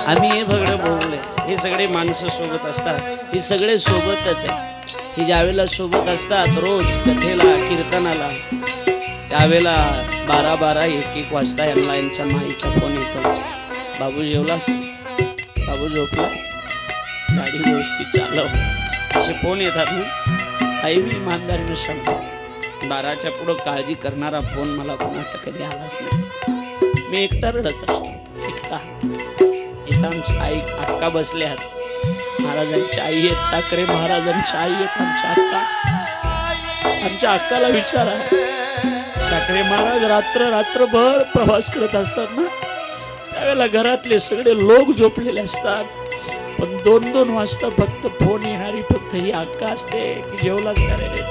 आम्ही हे सगळं बोलले, हे सगळे माणसं सोबत असतात, हे सगळे सोबतच आहे. हे ज्यावेळेला सोबत असतात रोज कथेला कीर्तनाला, त्यावेळेला 12-12 1-1 वाजता यांना यांच्या माईचा फोन येतो, बाबू जेवलास, बाबू झोपला, गाडी व्यवस्थित चालव, असे फोन येतात ना. आई मी इमानदारीने सांगतो, 12च्या पुढं काळजी करणारा फोन मला कोणाचा कधी आलाच नाही. मी एकटा रडत असतो, एकटा. इथं आमची आई अक्का बसले आहेत, महाराजांची आई आहेत, साखरे महाराजांची आई आहेत आमच्या अक्का. आमच्या अक्काला विचारा, साखरे महाराज रात्रभर प्रवास करत असतात ना, त्यावेळेला घरातले सगळे लोक झोपलेले असतात, पण 2-2 वाजता फक्त फोन येणारी फक्त ही अक्का असते की जेवलाच करायला.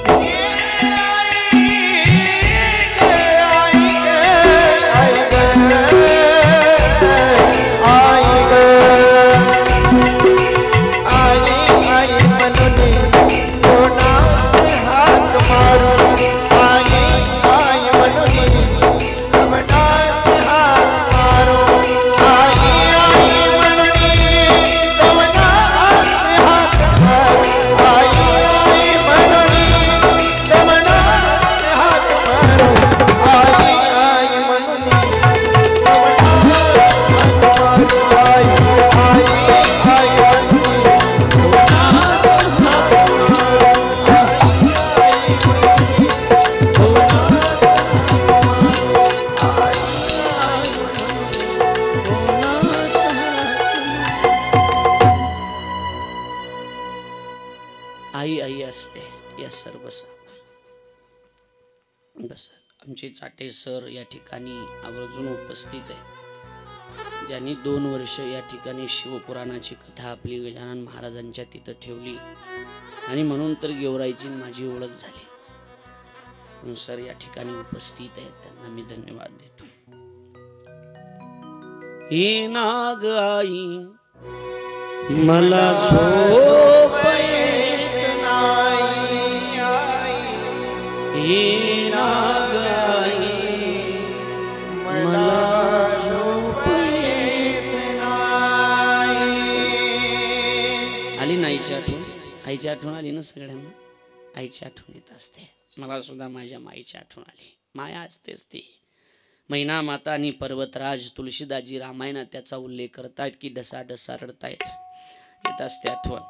आई आई असते. यस सर, बसा बसा. आमचे चाटे सर या ठिकाणी आवर्जून उपस्थित आहेत, ज्यांनी 2 वर्ष या ठिकाणी शिवपुराणाची कथा आपली गजानन महाराजांच्या तिथं ठेवली, आणि म्हणून तर गेवराईची माझी ओळख झाली. म्हणून सर या ठिकाणी उपस्थित आहेत, त्यांना मी धन्यवाद देतो. ही नाग आई मला झोप येत नाही, ही नाग आई मला झोप येत नाही. आली ना आईची आठवण? आईची आठवण आली ना सगळ्यांना? आईची आठवण येत असते. मला सुद्धा माझ्या माईची आठवण आली. माया असतेच ती. मैना माता आणि पर्वतराज तुळशीदासजी रामायणात त्याचा उल्लेख करतायत की ढसा ढसा रडतायत. येत असते आठवण.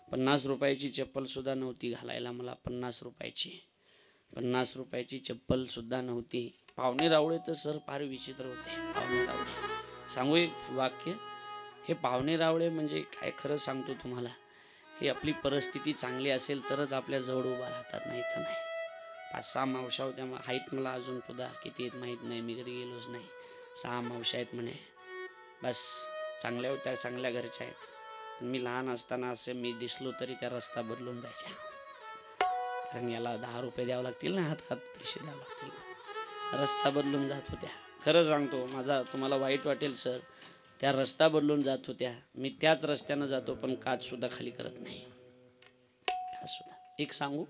50 रुपयाची चप्पल सुद्धा नव्हती घालायला मला, 50 रुपयाची चप्पल सुद्धा नव्हती. पाहुणे रावळे तर सर फार विचित्र होते. पाहुणे रावळे सांगू एक वाक्य, हे पाहुणे रावळे म्हणजे काय खरं सांगतो तुम्हाला, हे आपली परिस्थिती चांगली असेल तरच आपल्या जवळ उभा राहतात, नाही तर नाही. 5-6 मावशा होत्या, आहेत मला अजून सुद्धा, किती आहेत माहीत नाही, मी कधी गेलोच नाही. 6 मावशा आहेत म्हणे, बस चांगल्या होत्या, चांगल्या घरच्या आहेत. मी लहान असताना असे मी दिसलो तरी त्या रस्ता बदलून जायच्या, कारण याला 10 रुपये द्यावं लागतील ना, हातात पैसे द्यावं लागतील. रस्ता बदलून जात होत्या. खरं सांगतो, माझा तुम्हाला वाईट वाटेल सर, त्या रस्ता बदलून जात होत्या. मी त्याच रस्त्यानं जातो, पण काच सुद्धा खाली करत नाही. एक सांगू,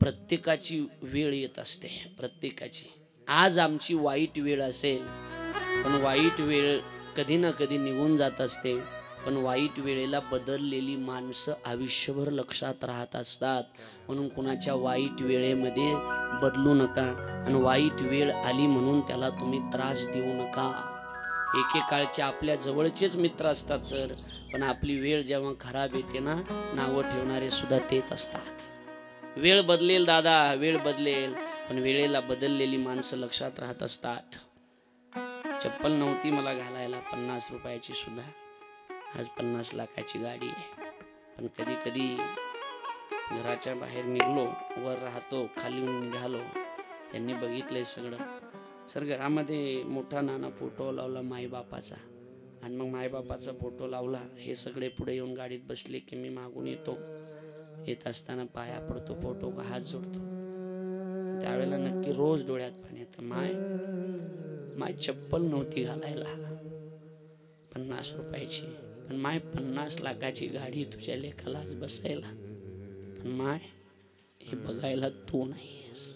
प्रत्येकाची वेळ येत असते, प्रत्येकाची. आज आमची वाईट वेळ असेल, पण वाईट वेळ कधी ना कधी निघून जात असते. पण वाईट वेळेला बदललेली माणसं आयुष्यभर लक्षात राहत असतात. म्हणून कुणाच्या वाईट वेळेमध्ये बदलू नका, आणि वाईट वेळ आली म्हणून त्याला तुम्ही त्रास देऊ नका. एकेकाळचे आपल्या जवळचेच मित्र असतात सर, पण आपली वेळ जेव्हा खराब येते ना, नावं ठेवणारे सुद्धा तेच असतात. वेळ बदलेल दादा, वेळ बदलेल, पण वेळेला बदललेली माणसं लक्षात राहत असतात. चप्पल नव्हती मला घालायला 50 रुपयाची सुद्धा, आज 50 लाखाची गाडी आहे. पण कधी कधी घराच्या बाहेर निघलो, वर राहतो, खाली निघालो, यांनी बघितलंय सगळं. सर घरामध्ये मोठा नाना फोटो लावला माईबापाचा, आणि मग माईबापाचा फोटो लावला. हे सगळे पुढे येऊन गाडीत बसले की मी मागून येतो. येत असताना पाया पडतो, फोटो का हात जोडतो. त्यावेळेला नक्की रोज डोळ्यात पाणी येतं. माय चप्पल नव्हती घालायला 50 रुपयाची, पण माय 50 लाखाची गाडी तुझ्या लेखाला आज बसायला, पण माय हे बघायला तू नाहीस.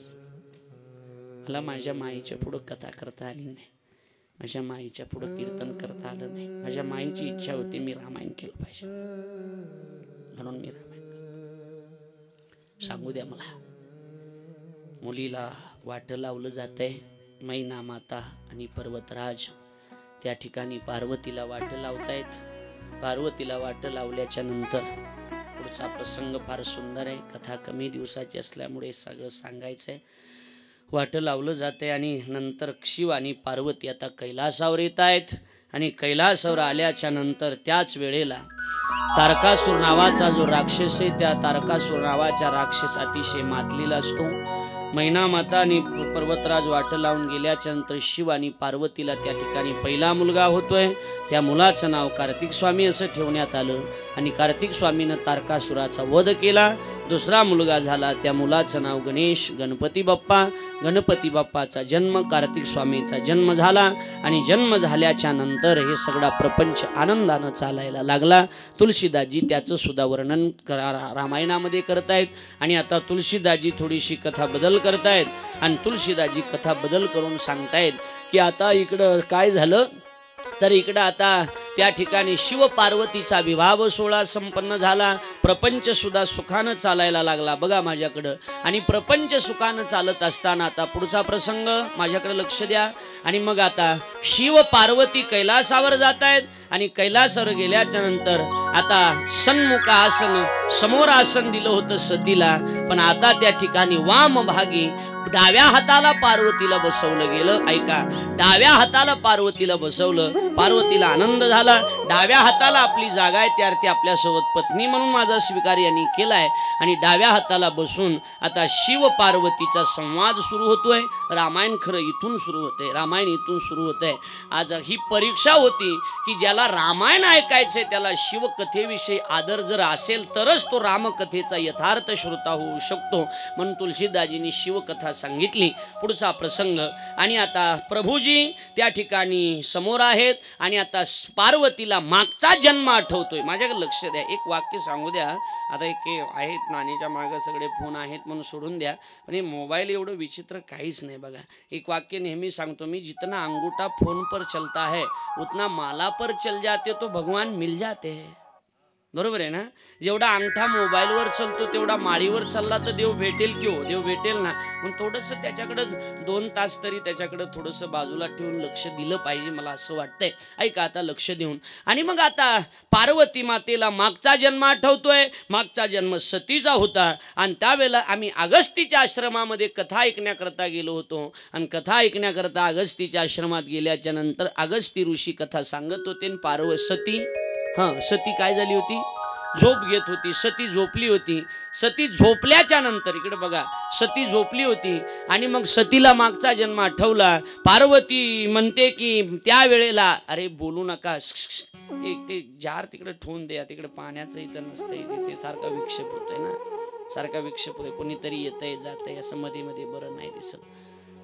मला माझ्या माईच्या पुढं कथा करता आली नाही. माझ्या माईच्या पुढे कीर्तन करता आलं नाही. माझ्या माईची इच्छा होती मी रामायण केलं पाहिजे, म्हणून मी रामायण करतो. सांगू द्या मला, मुलीला वाट लावलं जातंय. मैना माता आणि पर्वतराज त्या ठिकाणी पार्वतीला वाट लावतायत. पार्वतीला वाट लावल्याच्या नंतर पुढचा प्रसंग फार सुंदर आहे. कथा कमी दिवसाची असल्यामुळे सगळं सांगायचंय. वाट लावलं जाते आणि नंतर शिव आणि पार्वती आता कैलासावर येत आहेत. आणि कैलासावर आल्याच्या नंतर त्याच वेळेला तारकासूर नावाचा जो राक्षस आहे, त्या तारकासूर नावाच्या राक्षस अतिशय मातलेला असतो. मैना माता आणि पर्वतराज वाट लावून गेल्याच्या नंतर शिव आणि पार्वतीला त्या ठिकाणी पहिला मुलगा होतोय. त्या मुलाचं नाव कार्तिक स्वामी असं ठेवण्यात आलं आणि कार्तिक स्वामीनं तारकासुराचा वध केला. दुसरा मुलगा झाला, त्या मुलाचं नाव गणेश, गणपती बाप्पा. गणपती बाप्पाचा जन्म, कार्तिक स्वामीचा जन्म झाला आणि जन्म झाल्याच्या नंतर हे सगळा प्रपंच आनंदानं चालायला लागला. तुलसीदासजी त्याचं सुद्धा वर्णन रामायणामध्ये करतायत आणि आता तुलसीदासजी थोडीशी कथा बदल करतायत आणि तुलसीदासजी कथा बदल करून सांगतायत की आता इकडं काय झालं तर इकडं आता त्या ठिकाणी शिव पार्वतीचा विवाह सोहळा संपन्न झाला. प्रपंच सुद्धा सुखानं चालायला लागला बघा माझ्याकडं. आणि प्रपंच सुखानं चालत असताना आता पुढचा प्रसंग माझ्याकडे लक्ष द्या. आणि मग आता शिव पार्वती कैलासावर जात आहेत आणि कैलासावर गेल्याच्या नंतर आता सन्मुख आसन, समोर आसन दिलं होतं सतीला, पण आता त्या ठिकाणी वामभागी डाव्या हाताला पार्वतीला बसवलं गेलं. ऐका, डाव्या हाताला पार्वतीला बसवलं. पार्वतीला आनंद झाला. डाव्या हाताला आपली जागा आहे, त्यार्थी आपल्यासोबत पत्नी म्हणून माझा स्वीकार यांनी केलाय. आणि डाव्या हाताला बसून आता शिव पार्वतीचा संवाद सुरू होतोय. रामायण खरं इथून सुरू होतंय, रामायण इथून सुरू होतंय. आज ही परीक्षा होती की ज्याला रामायण ऐकायचंय त्याला शिवकथेविषयी आदर जर असेल तरच तो रामकथेचा यथार्थ श्रोता होऊ शकतो. म्हणून तुलसीदासजींनी शिवकथा सांगितली. पुढचा प्रसंग. आणि आता प्रभूजी त्या ठिकाणी समोर आहेत आणि आता पार्वतीला मागचा जन्म आठवतोय. माझ्याकडे लक्ष द्या, एक वाक्य सांगू द्या. आता एक आहेत नाणीच्या मागं सगळे फोन आहेत म्हणून सोडून द्या, पण हे मोबाईल एवढं विचित्र काहीच नाही बघा. एक वाक्य नेहमी सांगतो मी, जितना अंगूठा फोन पर चलता है उतना माला पर चल जाते तो भगवान मिल जाते हैं. बरोबर आहे ना. जेवढा अंगठा मोबाईलवर चालतो तेवढा माळीवर चालला तर देव भेटेल की हो, देव भेटेल ना. पण थोडंसं त्याच्याकडं 2 तास तरी त्याच्याकडं थोडंसं बाजूला ठेवून लक्ष दिलं पाहिजे, मला असं वाटतंय. ऐका आता लक्ष देऊन. आणि मग आता पार्वती मातेला मागचा जन्म आठवतोय. मागचा जन्म सतीचा होता आणि त्यावेळेला आम्ही अगस्तीच्या आश्रमामध्ये कथा ऐकण्याकरता गेलो होतो. आणि कथा ऐकण्याकरता अगस्तीच्या आश्रमात गेल्याच्या नंतर अगस्ती ऋषी कथा सांगत होते. सती सती काय झाली होती, झोप घेत होती. सती झोपली होती. सती झोपल्याच्या नंतर इकडे बघा, सती झोपली होती आणि मग सतीला मागचा जन्म आठवला. पार्वती म्हणते की त्यावेळेला अरे बोलू नका, ते जार तिकडे ठेवून द्या, तिकडे पाण्याचं इथं नसतंय, तिथे सारखा विक्षेप होतोय ना, सारखा विक्षेप होतोय. कोणीतरी येतंय जातंय असं मध्ये मध्ये बरं नाही दिसत.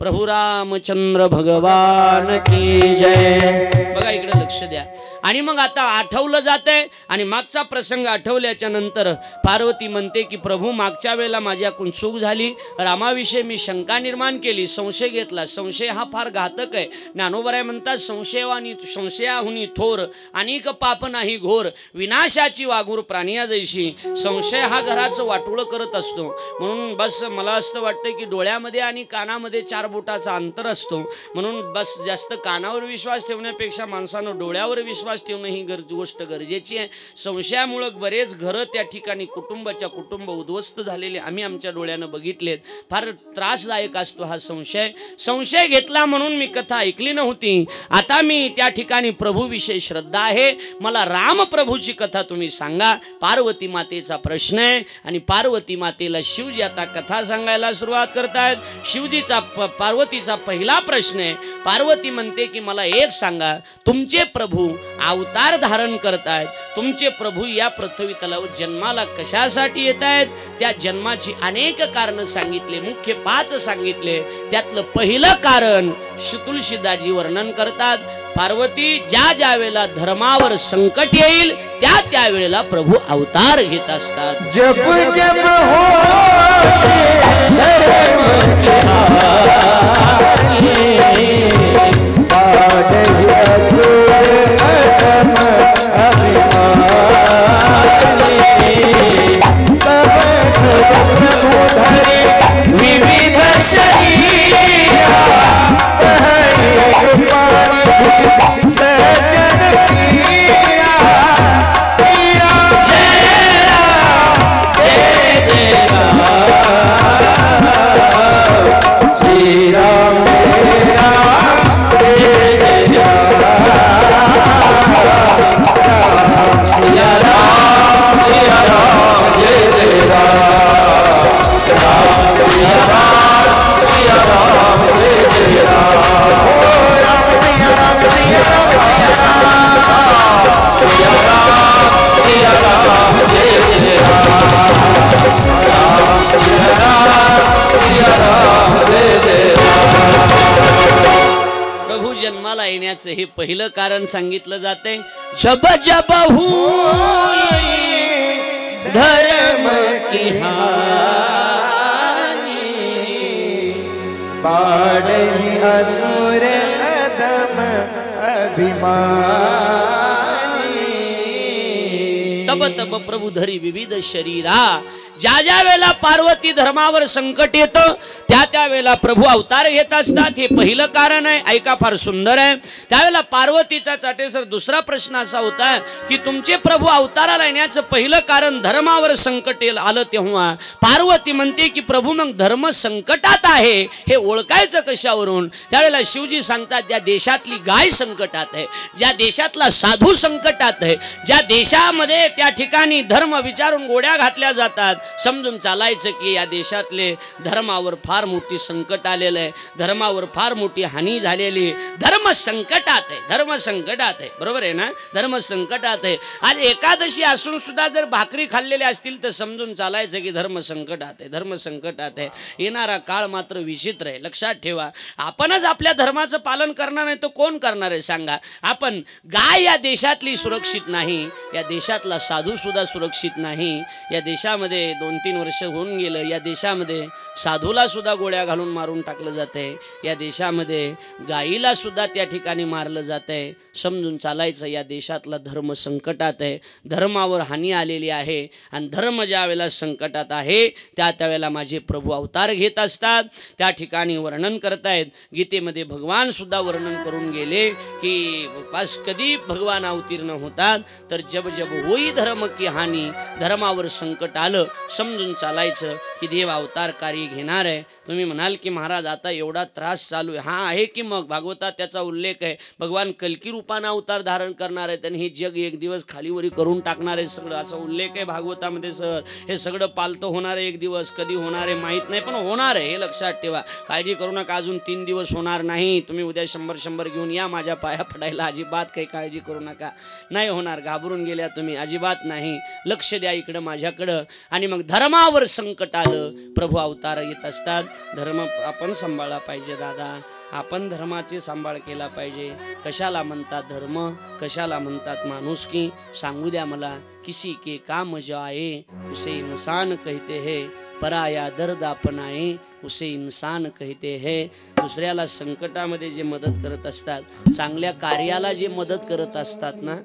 प्रभू रामचंद्र भगवान की जय. बघा इकडे लक्ष द्या. आणि मग आता आठवलं जातंय आणि मागचा प्रसंग आठवल्याच्या नंतर पार्वती म्हणते की प्रभू मागच्या वेळेला माझ्याकडून चूक झाली, रामाविषयी मी शंका निर्माण केली, संशय घेतला. संशय हा फार घातक आहे. ज्ञानोबराय म्हणतात संशयाहुनी थोर अनेक पाप नाही घोर, विनाशाची वागूर प्राणिया जैशी. संशय हा घराचं वाटोळं करत असतो. म्हणून बस मला असं वाटतं की डोळ्यामध्ये आणि कानामध्ये 4 बोटाचा अंतर असतो. म्हणून बस जास्त कानावर विश्वास ठेवण्यापेक्षा माणसानं डोळ्यावर विश्वास ठेवणं ही गोष्ट गरजेची आहे. संशयामुळे बरेच घरं त्या ठिकाणी कुटुंब उद्ध्वस्त झालेले आम्ही आमच्या डोळ्यानं बघितलेत. फार त्रासदायक असतो हा संशय. संशय घेतला म्हणून मी कथा ऐकली नव्हती. आता मी त्या ठिकाणी प्रभूविषयी श्रद्धा आहे, मला राम प्रभूची कथा तुम्ही सांगा. पार्वती मातेचा प्रश्न आहे आणि पार्वती मातेला शिवजी आता कथा सांगायला सुरुवात करतायत. शिवजीचा पार्वतीचा पहिला प्रश्न आहे. पार्वती म्हणते की मला एक सांगा, तुमचे प्रभू अवतार धारण करतायत, तुमचे प्रभू या पृथ्वी तलावर जन्माला कशासाठी येत आहेत? त्या जन्माची अनेक कारण सांगितले, मुख्य 5 सांगितले. त्यातलं पहिलं कारण तुलसीदासजी वर्णन करतात. पार्वती ज्या वेळेला धर्मावर संकट येईल त्या वेळेला प्रभू अवतार घेत असतात. जब जब हो पाडही असुर अधम अभिमानी तब प्रभु धरि विविध शरीरा कहहि सजन प्रिया श्री राम जय जय राम श्री राम प्रभू जन्माला येण्याचं हे पहिलं कारण सांगितलं जाते। जब जब हुई धर्म की हानि पाडही असुर अधम अभिमानी तब तब प्रभु धरी विविध शरीरा। ज्या ज्या वेळेला पार्वती धर्मावर संकट येतं त्या वेळेला प्रभू अवतार घेत असतात, हे पहिलं कारण आहे। ऐका, फार सुंदर आहे। त्यावेळेला पार्वतीचा चाटेसर दुसरा प्रश्न असा होता की तुमचे प्रभू अवताराला येण्याचं पहिलं कारण धर्मावर संकट आलं तेव्हा पार्वती म्हणते की प्रभू मग धर्म संकटात आहे हे ओळखायचं कशावरून? त्यावेळेला शिवजी सांगतात ज्या देशातली गाय संकटात आहे, ज्या देशातला साधू संकटात आहे, ज्या देशामध्ये त्या ठिकाणी धर्म विचारून गोड्या घातल्या जातात, समजून चालायचं की या देशातले धर्मावर फार मोठी संकट आलेलं आहे, धर्मावर फार मोठी हानी झालेली, धर्म संकटात आहे, धर्म संकटात आहे। बरोबर आहे ना? धर्म संकटात आहे। आज एकादशी असून सुद्धा जर भाकरी खाल्लेल्या असतील तर समजून चालायचं की धर्म संकटात आहे, धर्म संकटात आहे। येणारा काळ मात्र विचित्र आहे, लक्षात ठेवा। आपणच आपल्या धर्माचं पालन करणार नाही तर कोण करणार आहे सांगा? आपण गाय या देशातली सुरक्षित नाही, या देशातला साधू सुद्धा सुरक्षित नाही। या देशामध्ये 2-3 वर्ष होऊन गेलं, या देशामध्ये साधूला सुद्धा गोळ्या घालून मारून टाकलं जातंय, या देशामध्ये गाईला सुद्धा त्या ठिकाणी मारलं जातंय। समजून चालायचं या देशातला धर्म संकटात आहे, धर्मावर हानी आलेली आहे। आणि धर्म ज्या वेळेला संकटात आहे त्यावेळेला माझे प्रभू अवतार घेत असतात। त्या ठिकाणी वर्णन करतायत गीतेमध्ये, भगवान सुद्धा वर्णन करून गेले की बस कधी भगवान अवतीर्ण होतात तर जब जब होई धर्म की हानी, धर्मावर संकट आलं समजून चालायचं की देव अवतार कार्य घेणार आहे। तुम्ही म्हणाल की महाराज आता एवढा त्रास चालू आहे, हा आहे की मग भागवतात त्याचा उल्लेख आहे। भगवान कल्की रूपाने अवतार धारण करणार आहे, त्यांनी हे जग एक दिवस खालीवरी करून टाकणार आहे, सगळं असा उल्लेख आहे भागवतामध्ये। सर हे सगळं पालतं होणार आहे, एक दिवस कधी होणार आहे माहीत नाही पण होणार आहे, हे लक्षात ठेवा। काळजी करू नका, अजून 3 दिवस होणार नाही। तुम्ही उद्या 100 घेऊन या माझ्या पाया पडायला, अजिबात काही काळजी करू नका, नाही होणार। घाबरून गेल्या तुम्ही, अजिबात नाही। लक्ष द्या इकडं माझ्याकडं। आणि मग धर्मावर संकट आलं, प्रभू अवतार येत असतात। धर्म आपण सांभाळला पाहिजे दादा, आपण धर्माचे सांभाळ केला पाहिजे। कशाला म्हणतात धर्म, कशाला म्हणतात माणुसकी? सांगू द्या मला। किसी के काम जो आए उसे इंसान कहते हैं, पराया दर्द अपनाए उसे इंसान कहते हैं। दुसऱ्याला संकटामध्ये जे मदत करत असतात, चांगल्या कार्याला जे मदत करत असतात ना,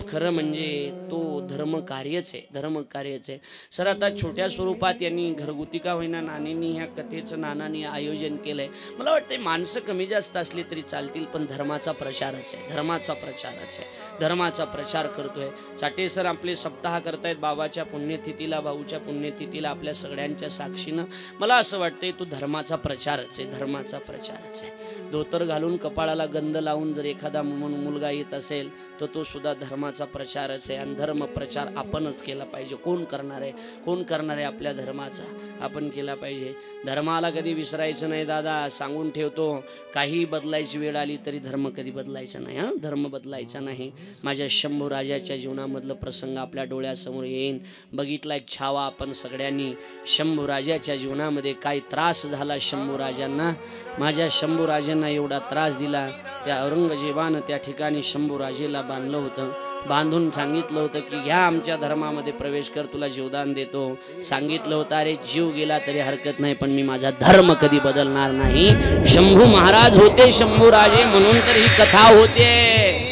खरं म्हणजे तो धर्म कार्यच आहे, धर्म कार्यच आहे। सर आता छोट्या स्वरूपात यांनी घरगुती का होईना नानींनी ह्या कथेचं नानांनी आयोजन केलंय। मला वाटतं माणसं कमी जास्त असली तरी चालतील पण धर्माचा प्रचारच आहे, धर्माचा प्रचारच आहे, धर्माचा प्रचार करतोय। चाटे सर आपले सप्ताह करतायत बाबाच्या पुण्यतिथीला, भाऊच्या पुण्यतिथीला, आपल्या सगळ्यांच्या साक्षीनं। मला असं वाटतंय तो धर्माचा प्रचारच आहे, धर्माचा प्रचारच आहे। धोतर घालून कपाळाला गंध लावून जर एखादा मुलगा येत असेल तर तो सुद्धा धर्माचा प्रचारच आहे। आणि धर्म प्रचार आपणच केला पाहिजे। कोण करणार आहे? कोण करणार आहे? आपल्या धर्माचा आपण केला पाहिजे। धर्माला कधी विसरायचं नाही दादा, सांगून ठेवतो। काही बदलायची वेळ आली तरी धर्म कधी बदलायचा नाही, हां, धर्म बदलायचा नाही। माझ्या शंभू राजाच्या जीवनामधलं प्रसंग आपल्या डोळ्यासमोर येईन, बघितलाय छावा आपण सगळ्यांनी। शंभू राजाच्या जीवनामध्ये काय त्रास झाला शंभू राजांना, माझ्या शंभू राजांना एवढा त्रास दिला, त्या औरंगजेबानं त्या ठिकाणी शंभू राजेला बांधलं होतं। बांधून सांगितलं होतं की ह्या आमच्या धर्मामध्ये प्रवेश कर, तुला जीवदान देतो. सांगितलं होतं अरे जीव गेला तरी हरकत नाही, पण मी माझा धर्म कधी बदलणार नाही. शंभू महाराज होते शंभू राजे म्हणून तर ही कथा होते.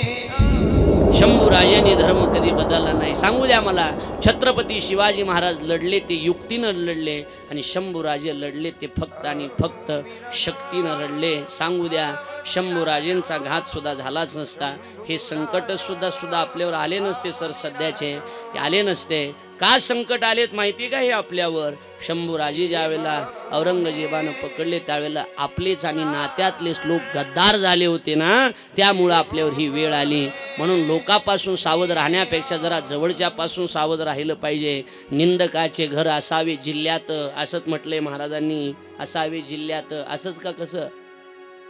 शंभू राजांनी धर्म कधी बदलला नाही. सांगू द्या मला, छत्रपती शिवाजी महाराज लढले ते युक्तीनं लढले आणि शंभू राजे लढले ते फक्त आणि फक्त शक्तीनं लढले. सांगू द्या, शंभू राजेंचा घात सुद्धा झालाच नसता. हे संकट सुद्धा आपल्यावर आले नसते सर, सध्याचे आले नसते. का संकट आलेत माहिती का हे आपल्यावर? शंभूराजे ज्यावेळेला औरंगजेबानं पकडले त्यावेळेला आपलेच आणि नात्यातलेच लोक गद्दार झाले होते ना, त्यामुळं आपल्यावर ही वेळ आली. म्हणून लोकांपासून सावध राहण्यापेक्षा जरा जवळच्यापासून सावध राहिलं पाहिजे. निंदकाचे घर असावे जिल्ह्यात, असंच म्हटलंय महाराजांनी. असावे जिल्ह्यात, असंच का कसं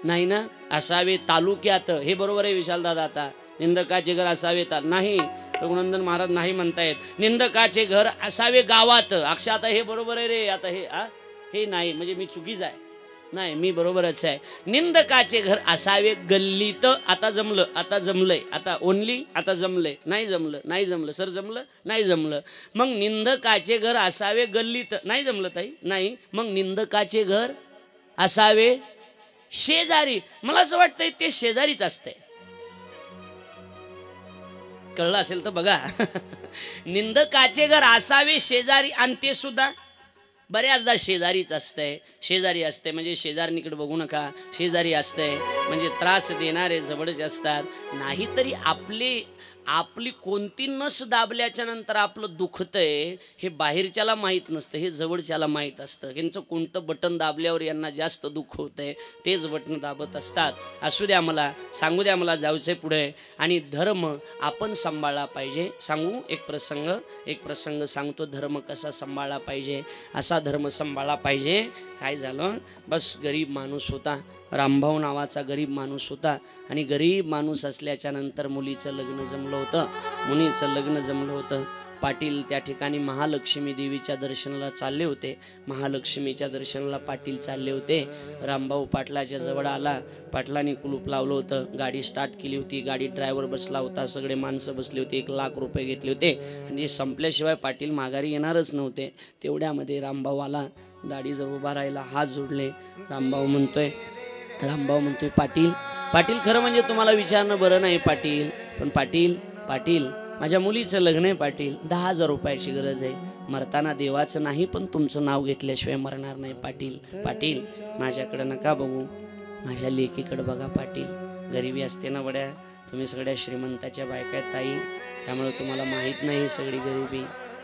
नाही ना, असावे तालुक्यात. हे बरोबर आहे विशाल दादा. आता निंदकाचे घर असावे नाही, रघुनंदन महाराज नाही म्हणतायत. निंदकाचे घर असावे गावात. अक्षय आता हे बरोबर आहे रे. आता हे नाही म्हणजे मी चुकीच आहे. नाही, मी बरोबरच आहे. निंदकाचे घर असावे गल्लीत. आता जमलं, आता जमलंय, आता ओनली आता जमलंय. नाही जमलं सर, जमलं नाही जमलं. मग निंदकाचे घर असावे गल्लीत. नाही जमलं ताई, नाही. मग निंदकाचे घर असावे शेजारी. मला असं वाटतंय ते शेजारीच असतंय. कळलं असेल तर बघा. निंदकाचे घर असावे शेजारी, आणि ते सुद्धा बऱ्याचदा शेजारीच असतंय. शेजारी असते म्हणजे शेजारणीकडे बघू नका, शेजारी असतंय म्हणजे त्रास देणारे जवळच असतात. नाहीतरी आपली कोणती नस दाबल्याच्या नंतर आपलं दुखतंय हे बाहेरच्याला माहीत नसतं, हे जवळच्याला माहीत असतं. यांचं कोणतं बटन दाबल्यावर यांना जास्त दुःख होतंय तेच बटन दाबत असतात. असू द्या, मला सांगू द्या, मला जायचंय पुढे. आणि धर्म आपण सांभाळला पाहिजे. सांगू एक प्रसंग सांगतो. धर्म कसा सांभाळला पाहिजे, असा धर्म सांभाळला पाहिजे. काय झालं, बस गरीब माणूस होता, रामभाऊ नावाचा गरीब माणूस होता. आणि गरीब माणूस असल्याच्या नंतर मुलीचं लग्न जमलं होतं. पाटील त्या ठिकाणी महालक्ष्मी देवीच्या दर्शनाला चालले होते. महालक्ष्मीच्या दर्शनाला पाटील चालले होते. रामभाऊ पाटलाच्या जवळ आला. पाटलाने कुलूप लावलं होतं. गाडी स्टार्ट केली होती. गाडी ड्रायव्हर बसला होता. सगळे माणसं बसले होते. 1 लाख रुपये घेतले होते. आणि संपल्याशिवाय पाटील माघारी येणारच नव्हते. तेवढ्यामध्ये रामभाऊ आला. गाडीजवळ उभा राहिला, हात जोडले. रामभाऊ म्हणतोय पाटील खरं म्हणजे तुम्हाला विचारणं बरं नाही पाटील, पण पाटील माझ्या मुलीचं लग्न आहे पाटील. 10,000 रुपयाची गरज आहे. मरताना देवाचं नाही, पण तुमचं नाव घेतल्याशिवाय मरणार नाही पाटील माझ्याकडं नका बघू, माझ्या लेकीकडे बघा पाटील. गरिबी असते ना बड्या, तुम्ही सगळ्या श्रीमंताच्या बायका आहेत ताई, त्यामुळे तुम्हाला माहीत नाही सगळी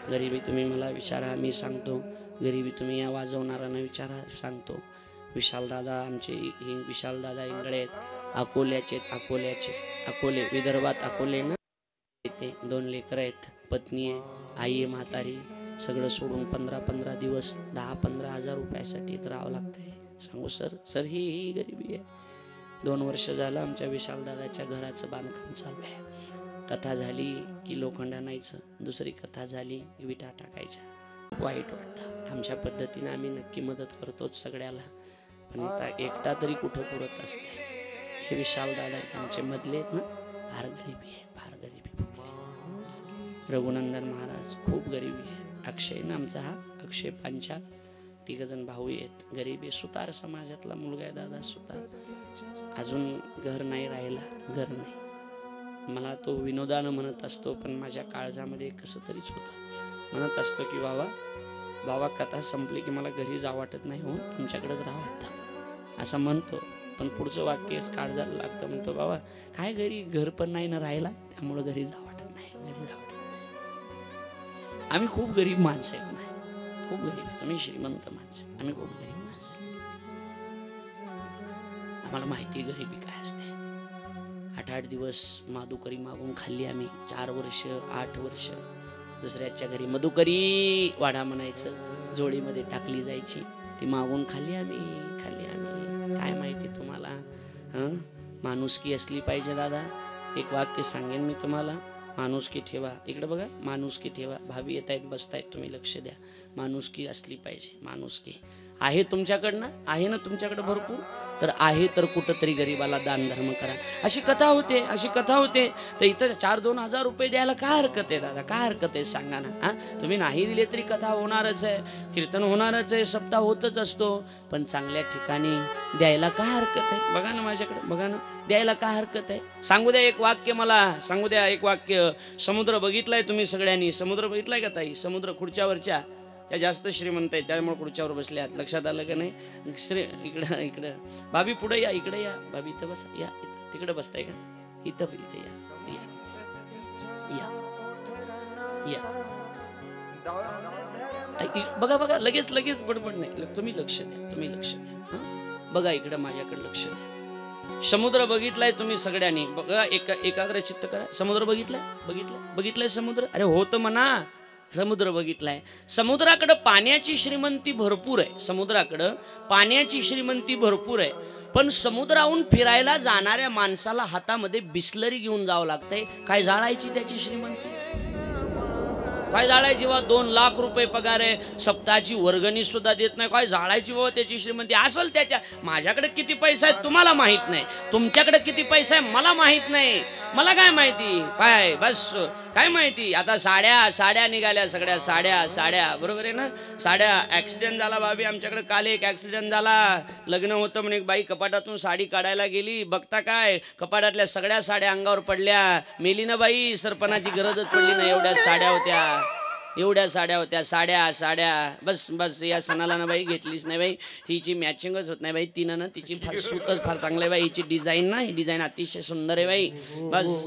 गरिबी तुम्ही मला विचारा, मी सांगतो. गरिबी तुम्ही या वाजवणाऱ्यांना विचारा, सांगतो. विशालदादा आमचे हे विशालदादा इंगळे आहेत, अकोले, विदर्भात अकोले ना. ते 2 लेकरं आहेत, पत्नी आहे, आई आहे म्हातारी. सगळं सोडून 15 दिवस 10-15 हजार रुपयासाठी राहावं लागतंय. सांगू सर ही गरिबी आहे. 2 वर्ष झालं आमच्या विशालदादाच्या घराचं बांधकाम चालू आहे. कथा झाली की लोखंड आणायचं, दुसरी कथा झाली विटा टाकायच्या. वाईट वाटतं. आमच्या पद्धतीने आम्ही नक्की मदत करतोच सगळ्याला, पण आता एकटा तरी कुठं पुरत असते. हे विशालदादा आहेत आमचे मधले आहेत ना, फार गरिबी आहे. रघुनंदन महाराज खूप गरिबी आहे. अक्षय ना आमचा, हा अक्षय पांचाळ, 3 जण भाऊ आहेत. गरिबी, सुतार समाजातला मुलगा आहे दादा, सुतार. अजून घर नाही राहिला, घर नाही. मला तो विनोदानं म्हणत असतो, पण माझ्या काळजामध्ये कसं तरीच होतं. म्हणत असतो की बाबा कथा संपली की मला घरी जावं वाटत नाही, हो तुमच्याकडेच राहावं वाटतं असं म्हणतो. पण पुढचं वाक्य काळजाला लागतं. म्हणतो बाबा काय घरी घर पण नाही ना राहिला, त्यामुळं घरी जावं वाटत नाही. आम्ही खूप गरीब माणसं आहेत ना, खूप गरीब. तुम्ही श्रीमंत माणसं, आम्ही खूप गरीब माणसं. आम्हाला माहिती आहे गरिबी काय असते. 8 दिवस माधुकरी मागून खाल्ली आम्ही. 4 वर्ष 8 वर्ष दुसऱ्याच्या घरी मधुकरी वाडा म्हणायचं, जोडीमध्ये टाकली जायची, ती मागून खाल्ली आम्ही. काय माहिती तुम्हाला, माणुसकी असली पाहिजे दादा. एक वाक्य सांगेन मी तुम्हाला, माणुसकी ठेवा. इकडे बघा, माणुसकी ठेवा. भाभी येत आहेत, बसतायत, तुम्ही लक्ष द्या. माणुसकी असली पाहिजे, माणुसकी. आहे तुमच्याकडनं, आहे ना तुमच्याकडे भरपूर, तर आहे तर कुठंतरी गरीबाला दान धर्म करा. अशी कथा होते, अशी कथा होते. तर इथं 4-2 हजार रुपये द्यायला काय हरकत आहे दादा, काय हरकत आहे सांगा ना. हां, तुम्ही नाही दिले तरी कथा होणारच आहे, कीर्तन होणारच आहे, सप्ताह होतच असतो. पण चांगल्या ठिकाणी द्यायला काय हरकत आहे. बघा ना माझ्याकडे, बघा ना, द्यायला काय हरकत आहे. सांगू द्या एक वाक्य, मला सांगू द्या एक वाक्य. समुद्र बघितलाय तुम्ही सगळ्यांनी, समुद्र बघितलाय का ताई? समुद्र खुर्च्यावरच्या या जास्त श्रीमंत आहे त्यामुळे खुर्च्यावर बसले आहेत, लक्षात आलं का नाही? इकडं इकडं भाभी पुढे या, इकडे या भाभी, इथं बस या, इथं तिकडे बसताय का? इथं इथं या या या या. बघा बघा, लगेच लगेच बडबड नाही, तुम्ही लक्ष द्या, तुम्ही लक्ष द्या. बघा इकडे माझ्याकडे लक्ष द्या. समुद्र बघितलाय तुम्ही सगळ्यांनी, बघा एकाग्र चित्त करा. समुद्र बघितलाय, बघितलाय, बघितलाय समुद्र? अरे होतं म्हणा, समुद्र बघितलाय. समुद्राकडं पाण्याची श्रीमंती भरपूर आहे, समुद्राकडं पाण्याची श्रीमंती भरपूर आहे. पण समुद्राहून फिरायला जाणाऱ्या माणसाला हातामध्ये बिस्लरी घेऊन जावं लागतंय. काय जाळायची त्याची श्रीमंती, काय जाळायची बा? 2 लाख रुपये पगार आहे, सप्ताहाची वर्गणी सुद्धा देत नाही. काय जाळायची बाबा त्याची श्रीमंती? असेल त्याच्या. माझ्याकडे किती पैसा आहे तुम्हाला माहित नाही, तुमच्याकडे किती पैसा आहे मला माहित नाही. मला काय माहिती, काय बस काय माहिती. आता साड्या निघाल्या, सगळ्या साड्या बरोबर आहे ना. साड्या, ॲक्सिडेंट झाला भाभी आमच्याकडे काल, एक ॲक्सिडेंट झाला. लग्न होतं म्हणून एक बाई कपाटातून साडी काढायला गेली, बघता काय कपाटातल्या सगळ्या साड्या अंगावर पडल्या. मेली ना बाई, सरपणाची गरजच पडली ना, एवढ्या साड्या होत्या, एवढ्या साड्या होत्या. साड्या बस या सणाला ना बाई घेतलीच नाही बाई, तिची मॅचिंगच होत नाही बाई. तिनं ना तिची फार सूतच फार चांगलं आहे बाई, हिची डिझाईन ना, ही डिझाईन अतिशय सुंदर आहे बाई. बस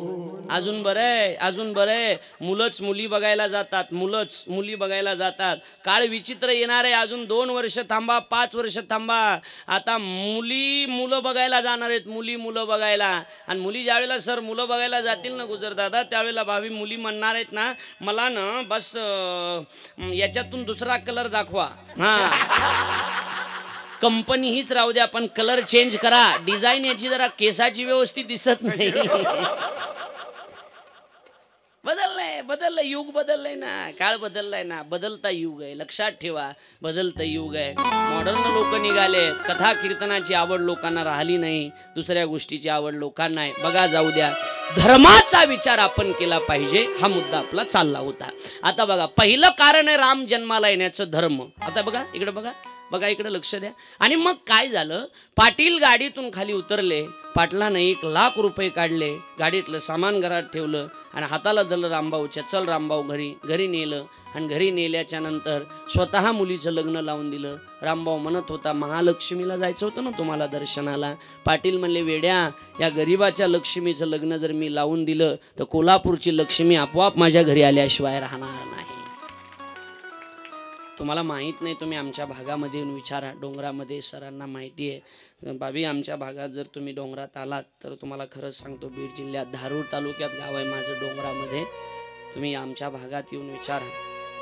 अजून बरं आहे, अजून बरं आहे. मुलंच मुली बघायला जातात, मुलंच मुली बघायला जातात. काळ विचित्र येणार आहे. अजून 2 वर्ष थांबा, 5 वर्ष थांबा. आता मुलं बघायला जाणार आहेत, मुलं बघायला. आणि मुली ज्यावेळेला सर मुलं बघायला जातील ना गुजरदादा, त्यावेळेला भावी मुली म्हणणार आहेत ना, मला ना बस याच्यातून दुसरा कलर दाखवा. कंपनी हीच राहू द्या, पण कलर चेंज करा. डिझाईन याची जरा केसाची व्यवस्थित दिसत नाही. बदललंय युग, बदललंय ना, काळ बदललाय ना, बदलता युग आहे, लक्षात ठेवा, बदलता युग आहे. मॉडर्न लोक निघाले, कथा कीर्तनाची आवड लोकांना राहिली नाही, दुसऱ्या गोष्टीची आवड लोकांना आहे. बघा जाऊ द्या, धर्माचा विचार आपण केला पाहिजे, हा मुद्दा आपला चालला होता. आता बघा, पहिलं कारण आहे राम जन्माला येण्याचं धर्म. आता बघा इकडे, बघा इकडे लक्ष द्या. आणि मग काय झालं, पाटील गाडीतून खाली उतरले, पाटलानं 1 लाख रुपये काढले, गाडीतलं सामान घरात ठेवलं आणि हाताला धरलं रामभाऊच्या, चल रामभाऊ घरी नेलं. आणि घरी नेल्याच्या नंतर स्वतः मुलीचं लग्न लावून दिलं. रामभाऊ म्हणत होता, महालक्ष्मीला जायचं होतं ना तुम्हाला दर्शनाला. पाटील म्हणले, वेड्या, या गरीबाच्या लक्ष्मीचं लग्न जर मी लावून दिलं तर कोल्हापूरची लक्ष्मी आपोआप माझ्या घरी आल्याशिवाय राहणार नाही. तुम्हाला माहीत नाही, तुम्ही आमच्या भागामध्ये येऊन विचारा, डोंगरामध्ये सरांना माहिती आहे. बाबी आमच्या भागात जर तुम्ही डोंगरात आलात तर तुम्हाला खरं सांगतो, बीड जिल्ह्यात धारूर तालुक्यात गाव आहे माझं डोंगरामध्ये. तुम्ही आमच्या भागात येऊन विचारा,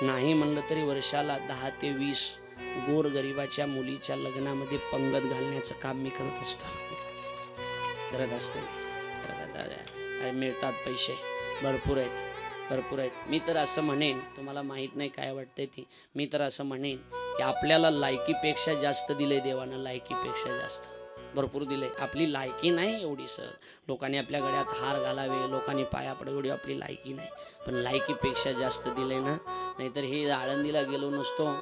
नाही म्हणलं तरी वर्षाला 10 ते 20 गोरगरिबाच्या मुलीच्या लग्नामध्ये पंगत घालण्याचं काम मी करत असतो. मिळतात पैसे, भरपूर आहेत. मी तर असं म्हणेन, तुम्हाला माहीत नाही काय वाटतंय ती, मी तर असं म्हणेन की आपल्याला लायकीपेक्षा जास्त दिले देवानं, लायकीपेक्षा जास्त भरपूर दिले. आपली लायकी नाही एवढी सर, लोकांनी आपल्या गळ्यात हार घालावे, लोकांनी पाया पडावे, एवढी आपली लायकी नाही, पण लायकीपेक्षा जास्त दिले ना. नाहीतर हे आळंदीला गेलो नसतो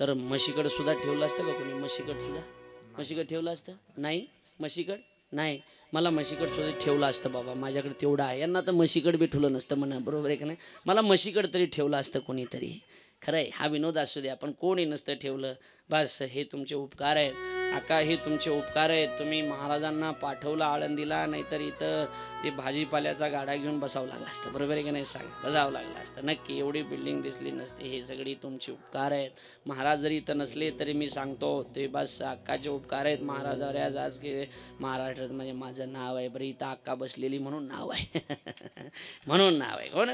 तर म्हशीकडे सुद्धा ठेवलं असतं का कोणी? म्हशीकडे ठेवलं असतं? नाही, म्हशीकड नाही, मला म्हशीकड सुद्धा ठेवलं असतं बाबा, माझ्याकडे तेवढं आहे. यांना तर म्हशीकड बी ठेवलं नसतं म्हणा, बरोबर आहे का नाही? मला म्हशीकड तरी ठेवलं असतं कोणीतरी. खरं आहे, हा विनोद असू द्या, पण कोणी नसतं ठेवलं. बस हे तुमचे उपकार आहेत आका, हे तुमचे उपकार आहेत. तुम्ही महाराजांना पाठवलं आळंदीला, नाहीतर इथं ते भाजीपाल्याचा गाडा घेऊन बसावं लागलं असतं, बरोबर आहे की नाही? सांग, बसावं लागलं असतं नक्की, एवढी बिल्डिंग दिसली नसते. हे सगळी तुमचे उपकार आहेत. महाराज जरी इथं नसले तरी मी सांगतो ते बस अक्काचे उपकार आहेत. महाराजावर आज की महाराष्ट्रात म्हणजे माझं नाव आहे, बरं इथं अक्का बसलेली म्हणून नाव आहे. म्हणून नाव आहे. कोण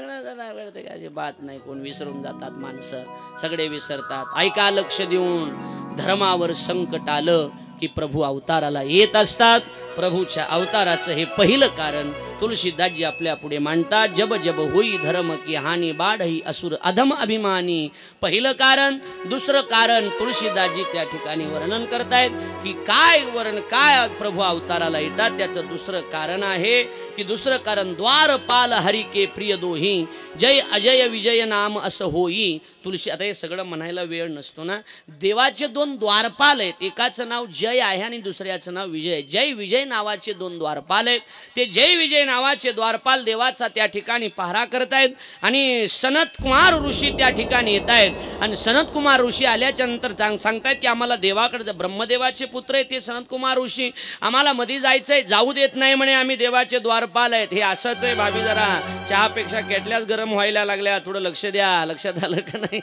काय बात नाही, कोण विसरून जातात माणसं, सगळे विसरतात. ऐका लक्ष देऊन, धर्मावर संकट आलं की प्रभू अवताराला येत असतात. प्रभूच्या अवताराचं हे पहिलं कारण तुलसीदासजी आपल्या पुढे मांडतात, जब जब होई धर्म की हानी बाढही असुर अधम अभिमानी. पहिलं कारण. दुसरं कारण तुलसीदासजी त्या ठिकाणी वर्णन करतायत की काय प्रभू अवताराला येतात. त्याचं दुसरं कारण आहे की दुसरं कारण द्वारपाल हरी के प्रिय दोही जय अजय विजय नाम असं होई. तुलसी, आता हे सगळं म्हणायला वेळ नसतो ना. देवाचे दोन द्वारपाल आहेत, एकाचं नाव जय आहे आणि दुसऱ्याचं नाव विजय. जय विजय नावाचे दोन द्वारपाल आहेत. ते जय विजय नावाचे द्वारपाल देवाचा त्या ठिकाणी पहारा करतायत आणि सनत कुमार ऋषी त्या ठिकाणी येत आहेत. आणि सनत कुमार ऋषी आल्याच्या नंतर सांगतायत की आम्हाला देवाकडे, ब्रह्मदेवाचे पुत्र आहे ते सनत कुमार ऋषी, आम्हाला मध्ये जायचंय, जाऊ देत नाही म्हणे, आम्ही देवाचे द्वारपाल आहेत. हे असंच आहे भाभी, जरा चहापेक्षा केटल्याच गरम व्हायला लागल्या, थोडं लक्ष द्या. लक्षात आलं का नाही?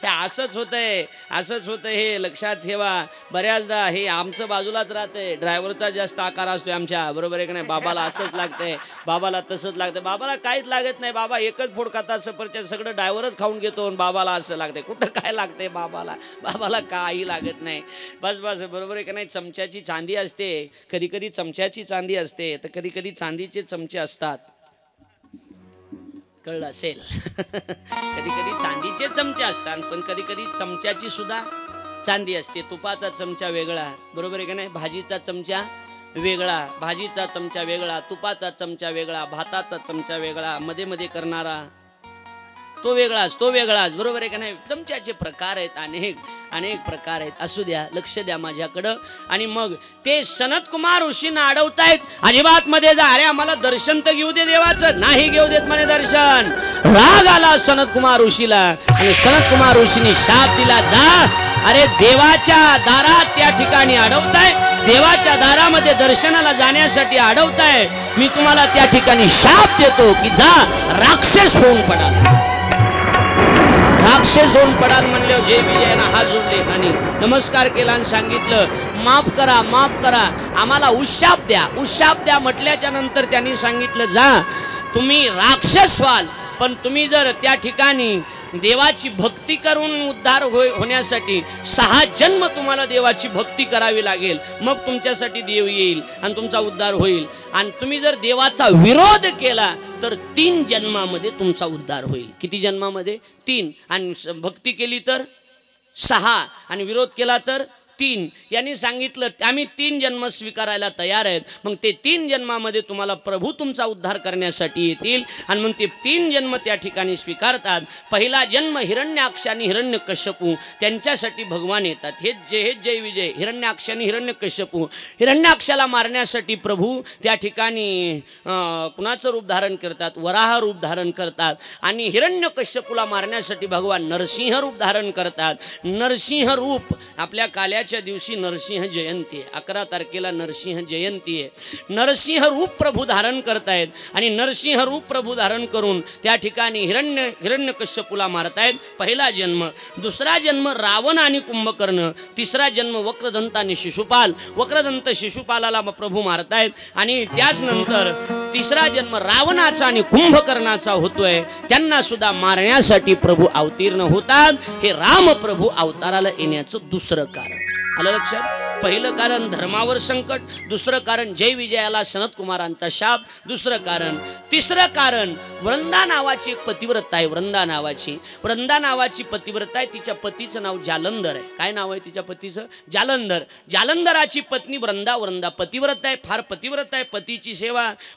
हे असंच होतंय, असंच होतंय, हे लक्षात ठेवा. बऱ्याचदा हे आमचं बाजूलाच राहतंय, ड्रायव्हरचा जास्त आकार असतोय आमच्या, बरोबर आहे का नाही? बाबाला असंच लागतंय, बाबाला तसंच लागतंय. बाबाला काहीच लागत नाही, बाबा एकच फोड खातात सफरचंद, सगळं ड्रायव्हरच खाऊन घेतो. बाबाला असं लागतंय. कुठं काय लागतंय बाबाला? बाबाला काही लागत नाही. बस बस, बरोबर आहे का नाही? चमच्याची चांदी असते, कधी कधी चमच्याची चांदी असते, तर कधी कधी चांदीचे चमचे असतात. कळलं असेल? कधी कधी चांदीचे चमचे असतात, पण कधी कधी चमच्याची सुद्धा चांदी असते. तुपाचा चमचा वेगळा, बरोबर आहे का नाही? भाजीचा चमचा वेगळा, भाजीचा चमचा वेगळा, तुपाचा चमचा वेगळा, भाताचा चमचा वेगळा, मध्ये मध्ये करणारा तो वेगळाच, तो वेगळाच, बरोबर आहे का नाही? चमच्याचे प्रकार आहेत, अनेक अनेक प्रकार आहेत. असू द्या, लक्ष द्या माझ्याकडं. आणि मग ते सनत कुमार ऋषींना अडवतायत, अजिबात मध्ये जा. अरे आम्हाला दर्शन तर घेऊ दे देवाचं. नाही घेऊ देत म्हणे दर्शन. राग आला सनत कुमार ऋषीला आणि सनत कुमार ऋषीने शाप दिला, जा. अरे देवाच्या दारात त्या ठिकाणी अडवताय, देवाच्या दारामध्ये दर्शनाला जाण्यासाठी अडवताय, मी तुम्हाला त्या ठिकाणी शाप देतो की जा, राक्षस होऊन पडा. राक्षस होऊन पडाल म्हणले. जय विजयना हात जोडले आणि नमस्कार केला आणि सांगितलं, माफ करा, माफ करा, आम्हाला उशाप द्या, उशाप द्या. म्हटल्याच्या नंतर त्यांनी सांगितलं, जा, तुम्ही राक्षस व्हाल, पण तुम्ही जर त्या ठिकाणी देवाची भक्ती करून उद्धार होण्यासाठी 6 जन्म तुम्हाला देवाची भक्ती करावी लागेल, मग तुमच्यासाठी देव येईल आणि तुमचा उद्धार होईल. आणि तुम्ही जर देवाचा विरोध केला तर 3 जन्मामध्ये तुमचा उद्धार होईल. किती जन्मामध्ये? 3. आणि भक्ती केली तर 6 आणि विरोध केला तर 3. यांनी सांगितलं आम्ही 3 जन्म स्वीकारायला तयार आहेत. मग ते 3 जन्मामध्ये तुम्हाला प्रभू तुमचा उद्धार करण्यासाठी येतील. आणि मग ते 3 जन्म त्या ठिकाणी स्वीकारतात. पहिला जन्म हिरण्याक्ष आणि हिरण्यकश्यपू, त्यांच्यासाठी भगवान येतात. हे जय विजय. हिरण्याक्ष आणि हिरण्यकश्यपू, हिरण्याक्षाला मारण्यासाठी प्रभू त्या ठिकाणी कुणाचं रूप धारण करतात? वराह रूप धारण करतात. आणि हिरण्यकश्यपूला मारण्यासाठी भगवान नरसिंह रूप धारण करतात. नरसिंह रूप आपल्या काल्याच्या दिवशी नरसिंह जयंती आहे, 11 तारखेला नरसिंह जयंती आहे. नरसिंह रूप प्रभू धारण करतायत आणि नरसिंह रूप प्रभू धारण करून त्या ठिकाणी हिरण्यकश्यपूला मारतायत. पहिला जन्म. दुसरा जन्म रावण आणि कुंभकर्ण. तिसरा जन्म वक्रदंत आणि शिशुपाल. वक्रदंत शिशुपालाला प्रभू मारतायत. आणि त्याच नंतर तिसरा जन्म रावणाचा आणि कुंभकर्णाचा होतोय. त्यांना सुद्धा मारण्यासाठी प्रभू अवतीर्ण होतात. हे राम प्रभू अवताराला येण्याचं दुसरं कारण. आलं लक्षात? पहिलं कारण धर्मावर संकट, दुसरं कारण जय विजयाला सनत कुमारांचा शाप, दुसरं कारण. तिसरं कारण वृंदा नावाची एक पतिव्रता आहे. वृंदा नावाची पतिव्रता आहे. तिच्या पतीचं नाव जालंधर आहे. काय नाव आहे तिच्या पतीचं? जालंधर. जालंधराची पत्नी वृंदा पतिव्रता आहे, फार पतिव्रता आहे.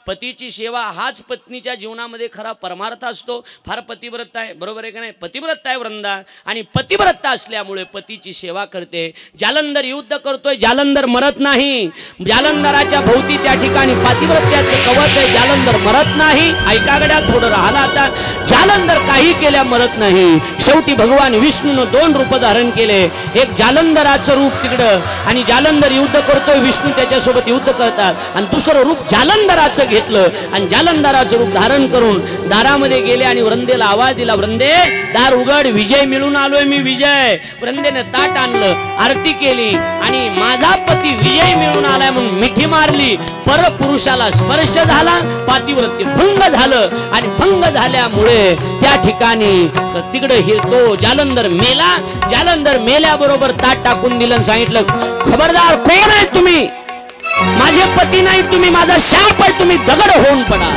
पतीची सेवा हाच पत्नीच्या जीवनामध्ये खरा परमार्थ असतो. फार पतिव्रता आहे, बरोबर आहे का नाही? पतिव्रता आहे वृंदा आणि पतिव्रता असल्यामुळे पतीची सेवा करते. जालंधर युद्ध करतोय, जालंधर मरत नाही. जालंधराच्या भोवती त्या ठिकाणी पतिव्रत्याचं कवच आहे. जालंधर मरत नाही. ऐका गड्या, थोडं राहिला आता. जालंधर काही केल्या मरत नाही. शेवटी भगवान विष्णूनं 2 रूप धारण केले. एक जालंधराचं रूप तिकडं आणि जालंधर युद्ध करतोय, विष्णू त्याच्यासोबत युद्ध करतात. आणि दुसरं रूप जालंधराचं घेतलं आणि जालंधराचं रूप धारण करून दारामध्ये गेले आणि वृंदेला आवाज दिला, वृंदे दार उघड, विजय मिळून आलोय मी, विजय. वृंदेने ताट आणलं, आरती केली आणि माझा पती विजय मिळून आलाय म्हणून मिठी मारली. परपुरुषाला स्पर्श झाला, पातिव्रत्य भंग झालं आणि भंग झाल्यामुळे त्या ठिकाणी तिकडे तो जालंधर मेला. जालंधर मेल्याबरोबर ताट टाकून दिलं, सांगितलं, खबरदार कोण आहे तुम्ही? माझे पती नाही, तुम्ही माझा शाप आहे, तुम्ही दगड होऊन पडा.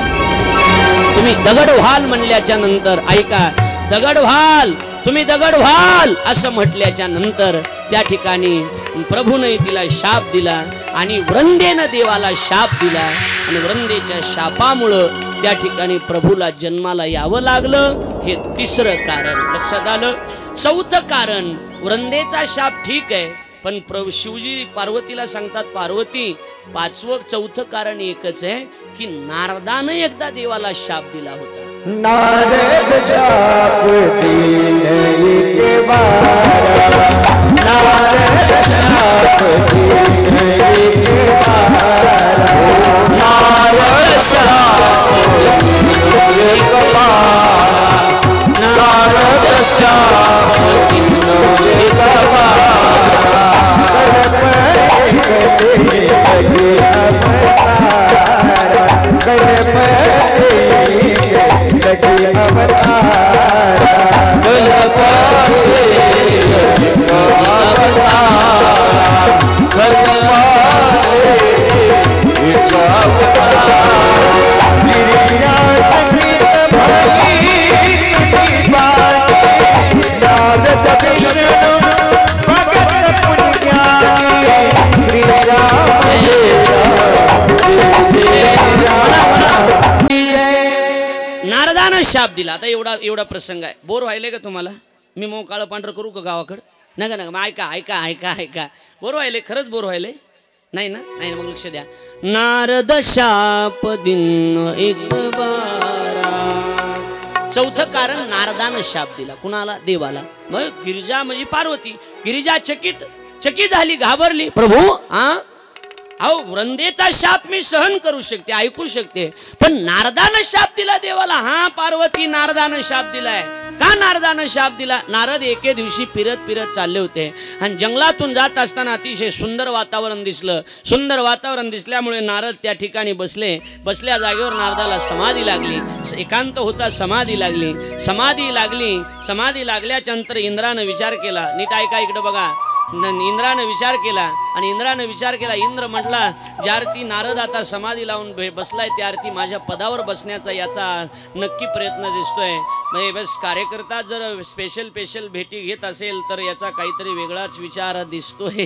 तुम्ही दगड व्हाल म्हणल्याच्या नंतर ऐका, दगड व्हाल, तुम्ही दगड व्हाल असं म्हटल्याच्या नंतर त्या ठिकाणी प्रभूने तिला शाप दिला आणि वृंदेनं देवाला शाप दिला आणि वृंदेच्या शापामुळं त्या ठिकाणी प्रभूला जन्माला यावं लागलं. हे तिसरं कारण लक्षात आलं. चौथं कारण, वृंदेचा शाप ठीक आहे, पण शिवजी पार्वतीला सांगतात, पार्वती चौथं कारण एकच आहे की नारदानं एकदा देवाला शाप दिला होता. नारद शाप दीन एक बारा, नारद शाप दीन एक बारा, नारद शाप दीन एक बारा, नारद शाप दीन एक बारा, नारदानं शाप दिला. आता एवढा प्रसंग आहे. बोर व्हायले का तुम्हाला? मी मग काळं पांढरं करू का गावाकडं? नका नका, मग ऐका ऐका ऐका ऐका. बोर व्हायले? खरंच बोर व्हायले? नाही ना? नाही ना, मग लक्ष द्या. नारद शाप दिन एक बारा. चौथं कारण, नारदानं शाप दिला. कुणाला? देवाला. मग गिरिजा म्हणजे पार्वती. गिरिजा चकित झाली, घाबरली. प्रभू अहो, वृंदेचा शाप मी सहन करू शकते, ऐकू शकते, पण नारदानं शाप दिला देवाला. हा पार्वती, नारदानं शाप दिलाय. का नारदानं शाप दिला? नारद एके दिवशी फिरत चालले होते आणि जंगलातून जात असताना अतिशय सुंदर वातावरण दिसलं. सुंदर वातावरण दिसल्यामुळे नारद त्या ठिकाणी बसल्या जागेवर नारदाला समाधी लागली. एकांत होता, समाधी लागल्याच्या नंतर इंद्रानं विचार केला. नीट ऐका, इकडे बघा. इंद्रानं विचार केला. इंद्र म्हटला, ज्या अर्थी नारद आता समाधी लावून बसलाय त्या अर्थी माझ्या पदावर बसण्याचा याचा नक्की प्रयत्न दिसतोय. म्हणजे बस कार्यकर्ता जर स्पेशल भेटी घेत असेल तर याचा काहीतरी वेगळाच विचार दिसतोय.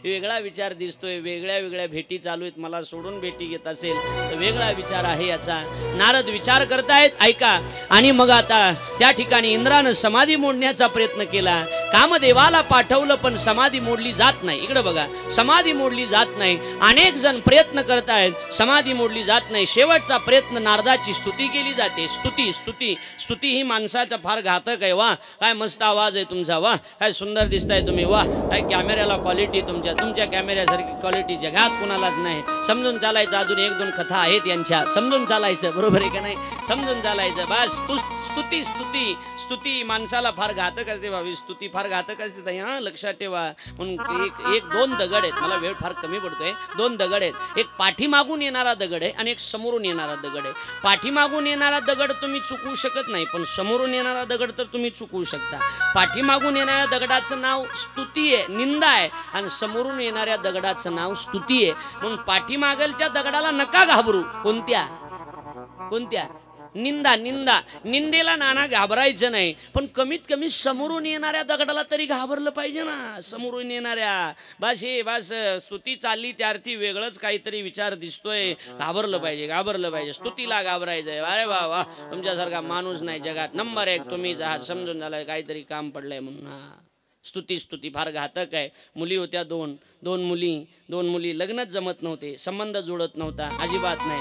वेगळ्या भेटी चालू आहेत. मला सोडून भेटी घेत असेल तर वेगळा विचार आहे याचा. नारद विचार करतायत, ऐका. आणि मग आता त्या ठिकाणी इंद्रानं समाधी मोडण्याचा प्रयत्न केला. कामदेवाला पाठवलं पण समाधी मोडली जात नाही. इकडे बघा, समाधी मोडली जात नाही. अनेक जण प्रयत्न करतायत, समाधी मोडली जात नाही. शेवटचा प्रयत्न, नारदाची स्तुती केली जाते. स्तुती ही माणसाचा फार घातक आहे. वा काय मस्त आवाज आहे तुमचा, वा काय सुंदर दिसताय तुम्ही, वा काय कॅमेऱ्याला क्वालिटी, तुमच्या कॅमेऱ्यासारखी क्वालिटी जगात कुणालाच नाही. समजून चालायचं. अजून एक दोन कथा आहेत यांच्या, समजून चालायचं. बरोबर आहे का नाही? समजून चालायचं. बस स्तुती माणसाला फार घातक असते. भावी स्तुती फार घातक असते. हा लक्षात ठेवा. म्हणून एक दोन दगड आहेत. मला वेळ फार कमी पडतोय. दोन दगड आहेत. एक पाठीमागून येणारा दगड आहे आणि एक समोरून येणारा दगड आहे. पाठीमागून येणारा दगड तुम्ही चुकवू शकत नाही, पण समोरून येणारा दगड तर तुम्ही चुकवू शकता. पाठीमागून येणाऱ्या दगडाचं नाव स्तुती आहे, निंदा आहे, आणि समोरून येणाऱ्या दगडाचं नाव स्तुती आहे. म्हणून पाठीमागलच्या दगडाला नका घाबरू. कोणत्या? निंदेला नाना घाबरायचं नाही, पण कमीत कमी समोरून येणाऱ्या दगडाला तरी घाबरलं पाहिजे ना. समोरून येणाऱ्या बस स्तुती चालली त्या अर्थी वेगळंच काहीतरी विचार दिसतोय, घाबरलं पाहिजे. स्तुतीला घाबरायचंय. अरे वा, तुमच्यासारखा माणूस नाही जगात. नंबर 1 तुम्हीच आहात. समजून झालं काहीतरी काम पडलंय म्हणून. स्तुती फार घातक आहे. मुली होत्या दोन मुली. लग्नच जमत नव्हते, संबंध जुळत नव्हता, अजिबात नाही.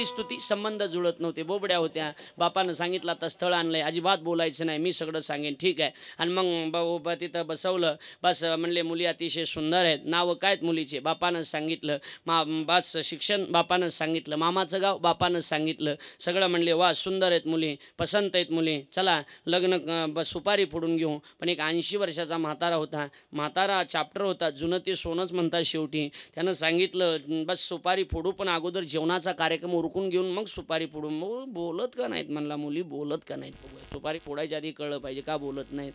स्तुती संबंध जुळत नव्हते. बोबड्या होत्या. बापानं सांगितलं आता स्थळ आणलंय, अजिबात बोलायचं नाही, मी सगळं सांगेन, ठीक आहे. आणि मग तिथं बसवलं. बस म्हणले मुली अतिशय सुंदर आहेत. नावं काय आहेत मुलीचे? बापानं सांगितलं. बस शिक्षण बापानं सांगितलं. मामाचं गाव बापानं सांगितलं. सगळं म्हणले वा सुंदर आहेत मुली, पसंत आहेत मुली, चला लग्न सुपारी फोडून घेऊ. पण एक 80 वर्षाचा म्हातारा होता, म्हातारा चॅप्टर होता, जुनं ते सोनंच म्हणतात शेवटी. त्यानं सांगितलं बस सुपारी फोडू, पण अगोदर जेवणाचा कार्यक्रम उरकून घेऊन मग सुपारी फोडू. मग बोलत का नाहीत म्हणला, मुली बोलत का नाहीत, सुपारी फोडायच्या आधी कळलं पाहिजे का बोलत नाहीत.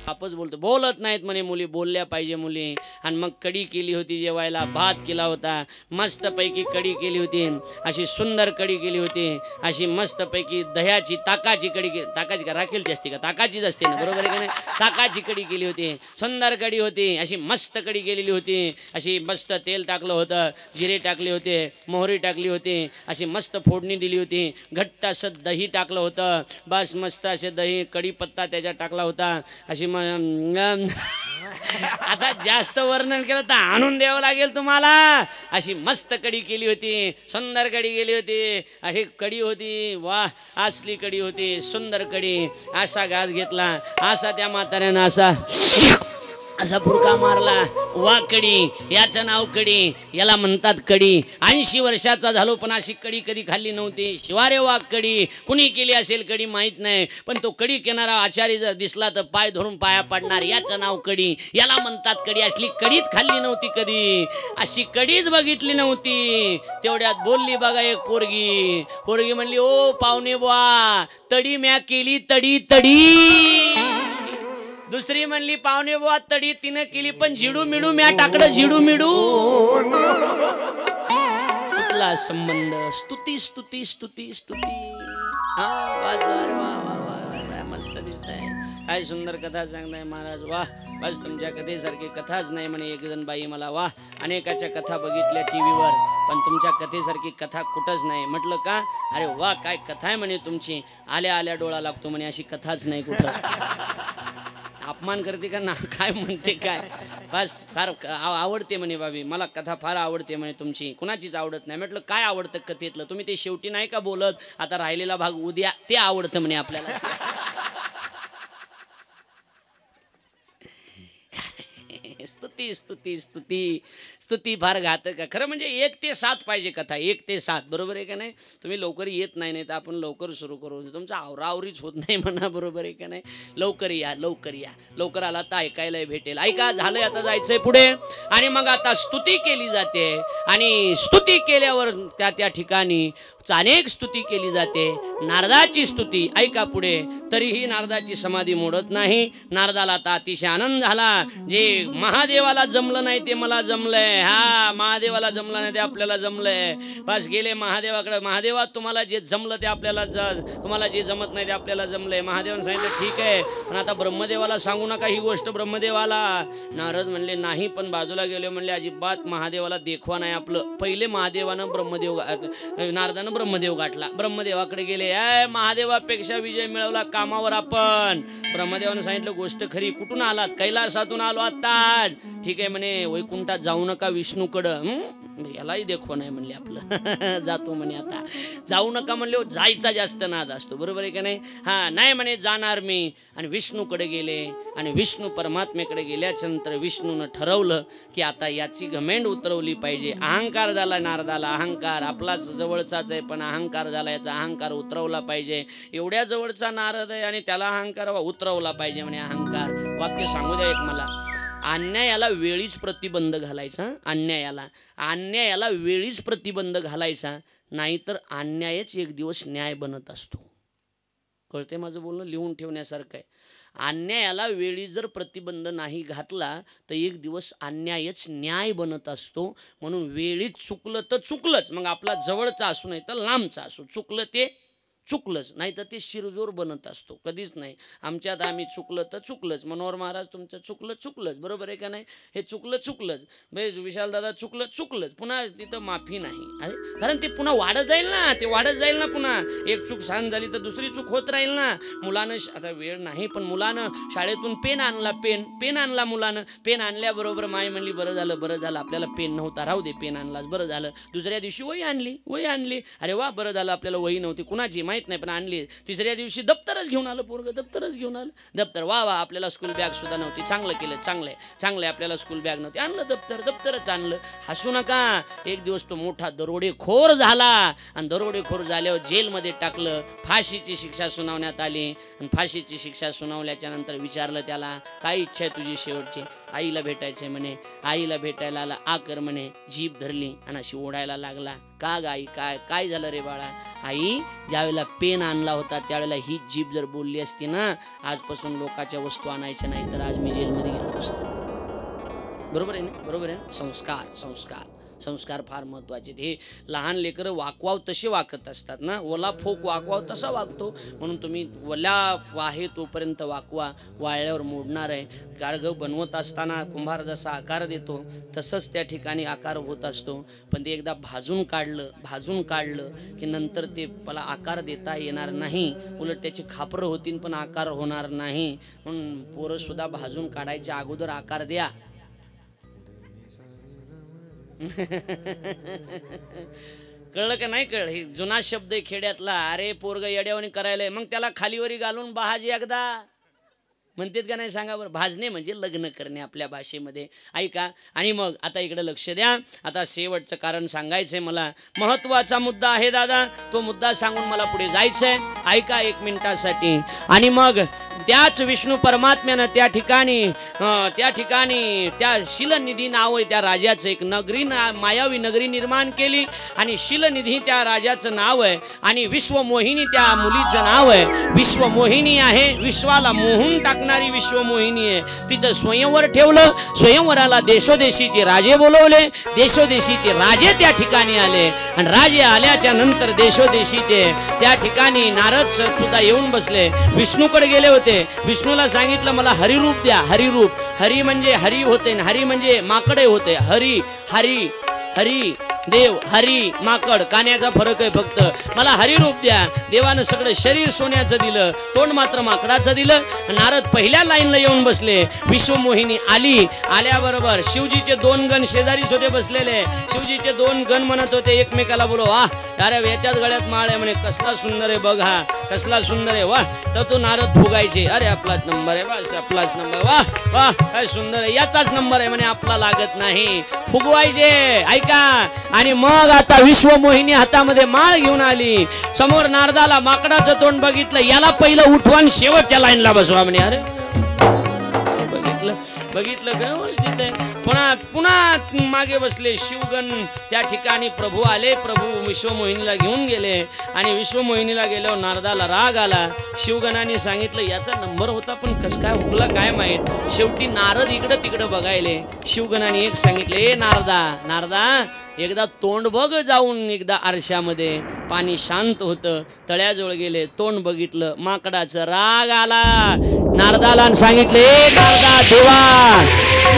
आपच बोलतो बोलत नाहीत म्हणे, मुली बोलल्या पाहिजे मुली. आणि मग कढी केली होती जेवायला, भात केला होता, मस्तपैकी कढी केली होती, अशी सुंदर कढी केली होती, अशी मस्तपैकी दह्याची ताकाची कढी, ताकाची का राखेलची असते का, ताकाचीच असते ना, बरोबर आहे का नाही, ताकाची कढी केली होती, सुंदर कढी होती, अशी मस्त कढी केलेली होती, अशी मस्त तेल टाकलं होतं, जिरे टाकले होते, मोहरी टाकली होती, अशी मस्त फोडणी दिली होती, घट्ट असं दही टाकलं होतं, बस मस्त असे दही कढीपत्ता त्याच्यात टाकला होता, अशी आता जास्त वर्णन केलं तर आणून द्यावं लागेल तुम्हाला. अशी मस्त कढी केली होती, सुंदर कढी केली होती, अशी कढी होती, वा असली कढी होती, सुंदर कढी. असा घास घेतला, असा त्या म्हाताऱ्यानं असा फुरका मारला, वा कढी, याचं नाव कढी, याला म्हणतात कढी. 80 वर्षाचा झालो पण अशी कढी कधी खाल्ली नव्हती. शिवारे वा कढी, कुणी केली असेल कढी माहीत नाही, पण तो कढी केणारा आचारी जर दिसला तर पाय धरून पाया पडणार, याचं नाव कढी, याला म्हणतात कढी. असली कढीच खाल्ली नव्हती कधी, अशी कढीच बघितली नव्हती. तेवढ्यात बोलली बघा एक पोरगी, पोरगी म्हणली ओ पाहुणे बुवा, तडी म्या केली तडी तडी. दुसरी म्हणली पाहुणे बुवा तडी तिनं केली, पण झिडू मिडू म्या टाकलं झिडू मिडू. कुठला संबंध, स्तुती स्तुती स्तुती स्तुती. हा वाज वा वा वा, मस्त दिसतंय, काय सुंदर कथा सांगताय महाराज, वा. बस तुमच्या कथेसारखी कथाच नाही म्हणे. एक जण बाई मला, वा अनेकाच्या कथा बघितल्या टीव्हीवर, पण तुमच्या कथेसारखी कथा कुठंच नाही. म्हटलं का, अरे वा काय कथा आहे म्हणे तुमची, आल्या आल्या डोळा लागतो म्हणे, अशी कथाच नाही कुठं. अपमान करते का ना, काय म्हणते काय, बस फार आवडते म्हणे बाबी, मला कथा फार आवडते म्हणे तुमची, कुणाचीच आवडत नाही. म्हटलं काय आवडतं कथेतलं, तुम्ही ते शेवटी नाही का बोलत, आता राहिलेला भाग उद्या, ते आवडतं म्हणे आपल्याला. स्तुती स्तुती स्तुती स्तुती फार घातक आहे खरं. म्हणजे 1 ते 7 पाहिजे कथा, 1 ते 7, बरोबर आहे का नाही. तुम्ही लवकर येत नाही तर आपण लवकर सुरू करू, तुमचा आवरावरीच होत नाही म्हणा, बरोबर आहे का नाही. लवकर या लवकर या, लवकर आला तर ऐकायला भेटेल. ऐका झालंय, आता जायचंय पुढे. आणि मग आता स्तुती केली जाते, आणि स्तुती केल्यावर त्या त्या ठिकाणी अनेक स्तुती केली जाते. नारदाची स्तुती ऐका पुढे. तरीही नारदाची समाधी मोडत नाही. नारदाला आता अतिशय आनंद झाला, जे महादेवाला जमलं नाही ते मला जमलंय. हा महादेवाला जमलं नाही ते आपल्याला जमलंय. बस गेले महादेवाकडे, महादेवा तुम्हाला जे जमलं ते आपल्याला तुम्हाला जे जमत नाही ते आपल्याला जमलंय. महादेवानं सांगितलं ठीक आहे, पण आता ब्रह्मदेवाला सांगू नका ही गोष्ट ब्रह्मदेवाला. नारद म्हणले नाही, पण बाजूला गेले म्हणले अजिबात महादेवाला देखवा नाही आपलं. पहिले महादेवानं नारदानं ब्रह्मदेव गाठला, ब्रह्मदेवाकडे गेले. महादेवापेक्षा विजय मिळवला कामावर आपण. ब्रह्मदेवानं सांगितलं गोष्ट खरी, कुठून आलात, कैलासातून आलो आता. ठीक आहे म्हणे, वैकुंठात जाऊ नका विष्णूकडं. यालाही देखो नाही म्हणले आपलं. जातो म्हणे आता, जाऊ नका म्हणले, जायचा जास्त नाद असतो, बरोबर आहे का नाही. हा नाही म्हणे जाणार मी. आणि विष्णूकडे गेले, आणि विष्णू परमात्मेकडे गेल्याच्यानंतर विष्णूनं ठरवलं की आता याची घमेंड उतरवली पाहिजे. अहंकार झाला नारदाला, अहंकार आपलाच जवळचाच आहे पण अहंकार झाला, याचा अहंकार उतरवला पाहिजे. एवढ्या जवळचा नारद आहे आणि त्याला अहंकार उतरवला पाहिजे म्हणे. अहंकार वाक्य सांगू द्या एक मला. अन्यायाला वेळीच प्रतिबंध घालायचा, अन्यायाला वेळीच प्रतिबंध घालायचा, नाहीतर अन्यायच एक दिवस न्याय बनत असतो. कळते माझं बोलणं, लिहून ठेवण्यासारखं आहे. अन्यायाला वेळी जर प्रतिबंध नाही घातला तर एक दिवस अन्यायच न्याय बनत असतो. म्हणून वेळीच चुकलं तर चुकलंच, मग आपला जवळचा असू नाही तर लांबचा असू, चुकलं ते चुकलंच, नाही तर ते शिरजोर बनत असतो. कधीच नाही आमच्यात आम्ही चुकलं तर चुकलंच. मनोहर महाराज तुमचं चुकलं चुकलंच, बरोबर आहे का नाही. हे चुकलं चुकलंच, विशालदादा चुकलं चुकलंच, पुन्हा तिथं माफी नाही. कारण ते पुन्हा वाढत जाईल ना, ते वाढत जाईल ना. पुन्हा एक चूक सहन झाली तर दुसरी चूक होत राहील ना. मुलानं आता वेळ नाही पण मुलानं शाळेतून पेन आणला, पेन आणला मुलानं. पेन आणल्याबरोबर माय म्हणली बरं झालं आपल्याला पेन नव्हता, राहू दे, पेन आणलाच बरं झालं. दुसऱ्या दिवशी वही आणली. अरे वा बरं झालं आपल्याला वही नव्हती. कुणाची माहिती माहीत नाही, पण आणली. तिसऱ्या दिवशी दप्तरच घेऊन आलं पोरगं, दप्तरच घेऊन आलं. दप्तर वा वा, आपल्याला स्कूल बॅग सुद्धा नव्हती. चांगलं केलं, चांगलं आहे, चांगलं आहे, आपल्याला स्कूल बॅग नव्हती. आणलं दप्तर, दप्तरच आणलं. हसू नका. एक दिवस तो मोठा दरोडेखोर झाला आणि दरोडेखोर झाल्यावर जेलमध्ये टाकलं. फाशीची शिक्षा सुनावण्यात आली आणि फाशीची शिक्षा सुनावल्याच्या नंतर विचारलं त्याला, काय इच्छा आहे तुझी शेवटची? आईला भेटायचंय म्हणे. आईला भेटायला आला. आकर म्हणे. जीभ धरली आणि अशी ओढायला लागला. का गाई, काय काय झालं रे बाळा? आई, ज्यावेळेला पेन आणला होता त्यावेळेला ही जीभ जर बोलली असती ना, आजपासून लोकांच्या वस्तू आणायच्या नाही, तर आज मी जेलमध्ये गेलो असतो. बरोबर आहे ना? बरोबर आहे ना? संस्कार, संस्कार, संस्कार फार महत्त्वाचे. हे लहान लेकरं वाकवाव तसे वाकत असतात ना. ओला फोक वाकवाव तसा वागतो. म्हणून तुम्ही ओल्या आहे तोपर्यंत वाकवा, वाळल्यावर मोडणार आहे. गारगं बनवत असताना कुंभार जसा आकार देतो तसंच त्या ठिकाणी आकार होत असतो. पण ते एकदा भाजून काढलं की नंतर ते मला आकार देता येणार नाही, उलट त्याची खापरं होतील पण आकार होणार नाही. म्हणून पोरंसुद्धा भाजून काढायच्या अगोदर आकार द्या. कळलं का नाही कळलं? हे जुना शब्द आहे खेड्यातला. अरे पोरग येड्यावानी करायला, मग त्याला खालीवरी घालून बहाज एकदा म्हणतात का नाही सांगा बरं? भाजणे म्हणजे लग्न करणे आपल्या भाषेमध्ये. ऐका. आणि मग आता इकडे लक्ष द्या. आता शेवटचं कारण सांगायचंय मला. महत्वाचा मुद्दा आहे दादा, तो मुद्दा सांगून मला पुढे जायचंय. ऐका 1 मिनिटासाठी. आणि मग त्याच विष्णू परमात्म्यानं त्या ठिकाणी त्या शिलनिधी नाव आहे त्या राजाचं, एक नगरी मायावी नगरी निर्माण केली. आणि शिलनिधी त्या राजाचं नाव आहे आणि विश्वमोहिनी त्या मुलीचं नाव आहे. विश्वमोहिनी आहे, विश्वाला मोहून टाकणारी विश्वमोहिनी आहे. तिचं स्वयंवर ठेवलं. स्वयंवराला देशोदेशीचे राजे बोलवले. देशोदेशीचे राजे त्या ठिकाणी आले आणि राजे आल्याच्या नंतर देशोदेशीचे त्या ठिकाणी नारद सुद्धा येऊन बसले. विष्णूकडे गेले होते. विष्णूला सांगितलं मला हरिरूप द्या. हरिरूप, हरी म्हणजे हरी होते, हरी म्हणजे माकडे होते. हरी हरी हरी देव, हरी माकड, कान्याचा फरक आहे फक्त. मला हरिरूप द्या. देवानं सगळं शरीर सोन्याचं दिलं, तोंड मात्र माकडाचं दिलं. नारद पहिल्या लाईनला येऊन बसले. विश्वमोहिनी आली. आल्याबरोबर शिवजीचे 2 गण शेजारीच होते बसलेले. शिवजीचे 2 गण म्हणत होते एकमेकाला, बोलो वा, अरे याच्याच गळ्यात माळ आहे म्हणे, कसला सुंदर आहे बघ, हा कसला सुंदर आहे वा. तर तो नारद फुगायचे, अरे आपलाच नंबर आहे, बस आपलाच नंबर, वा वा काय सुंदर आहे, याचाच नंबर आहे म्हणे, आपला लागत नाही, फुगवायचे. ऐका. आणि मग आता विश्वमोहिनी हातामध्ये माळ घेऊन आली. समोर नारदाला माकडाचं तोंड बघितलं. याला पहिलं उठवा, शेवटच्या लाईनला बसवा म्हणे. अरे बघितलं व्यवस्थित आहे. पुन्हा मागे बसले शिवगण. त्या ठिकाणी प्रभू आले. प्रभू विश्वमोहिनीला घेऊन गेले आणि विश्वमोहिनीला गेल्यावर नारदाला राग आला. शिवगणाने सांगितलं याचा नंबर होता पण कस काय हुकला काय माहित. शेवटी नारद इकडं तिकडं बघायले. शिवगणाने एक सांगितले, ए नारदा एकदा तोंड बघ जाऊन, एकदा आरशामध्ये. पाणी शांत होतं. तळ्याजवळ गेले, तोंड बघितलं, माकडाचं. राग आला नारदाला आणि सांगितले, नारदा देवा,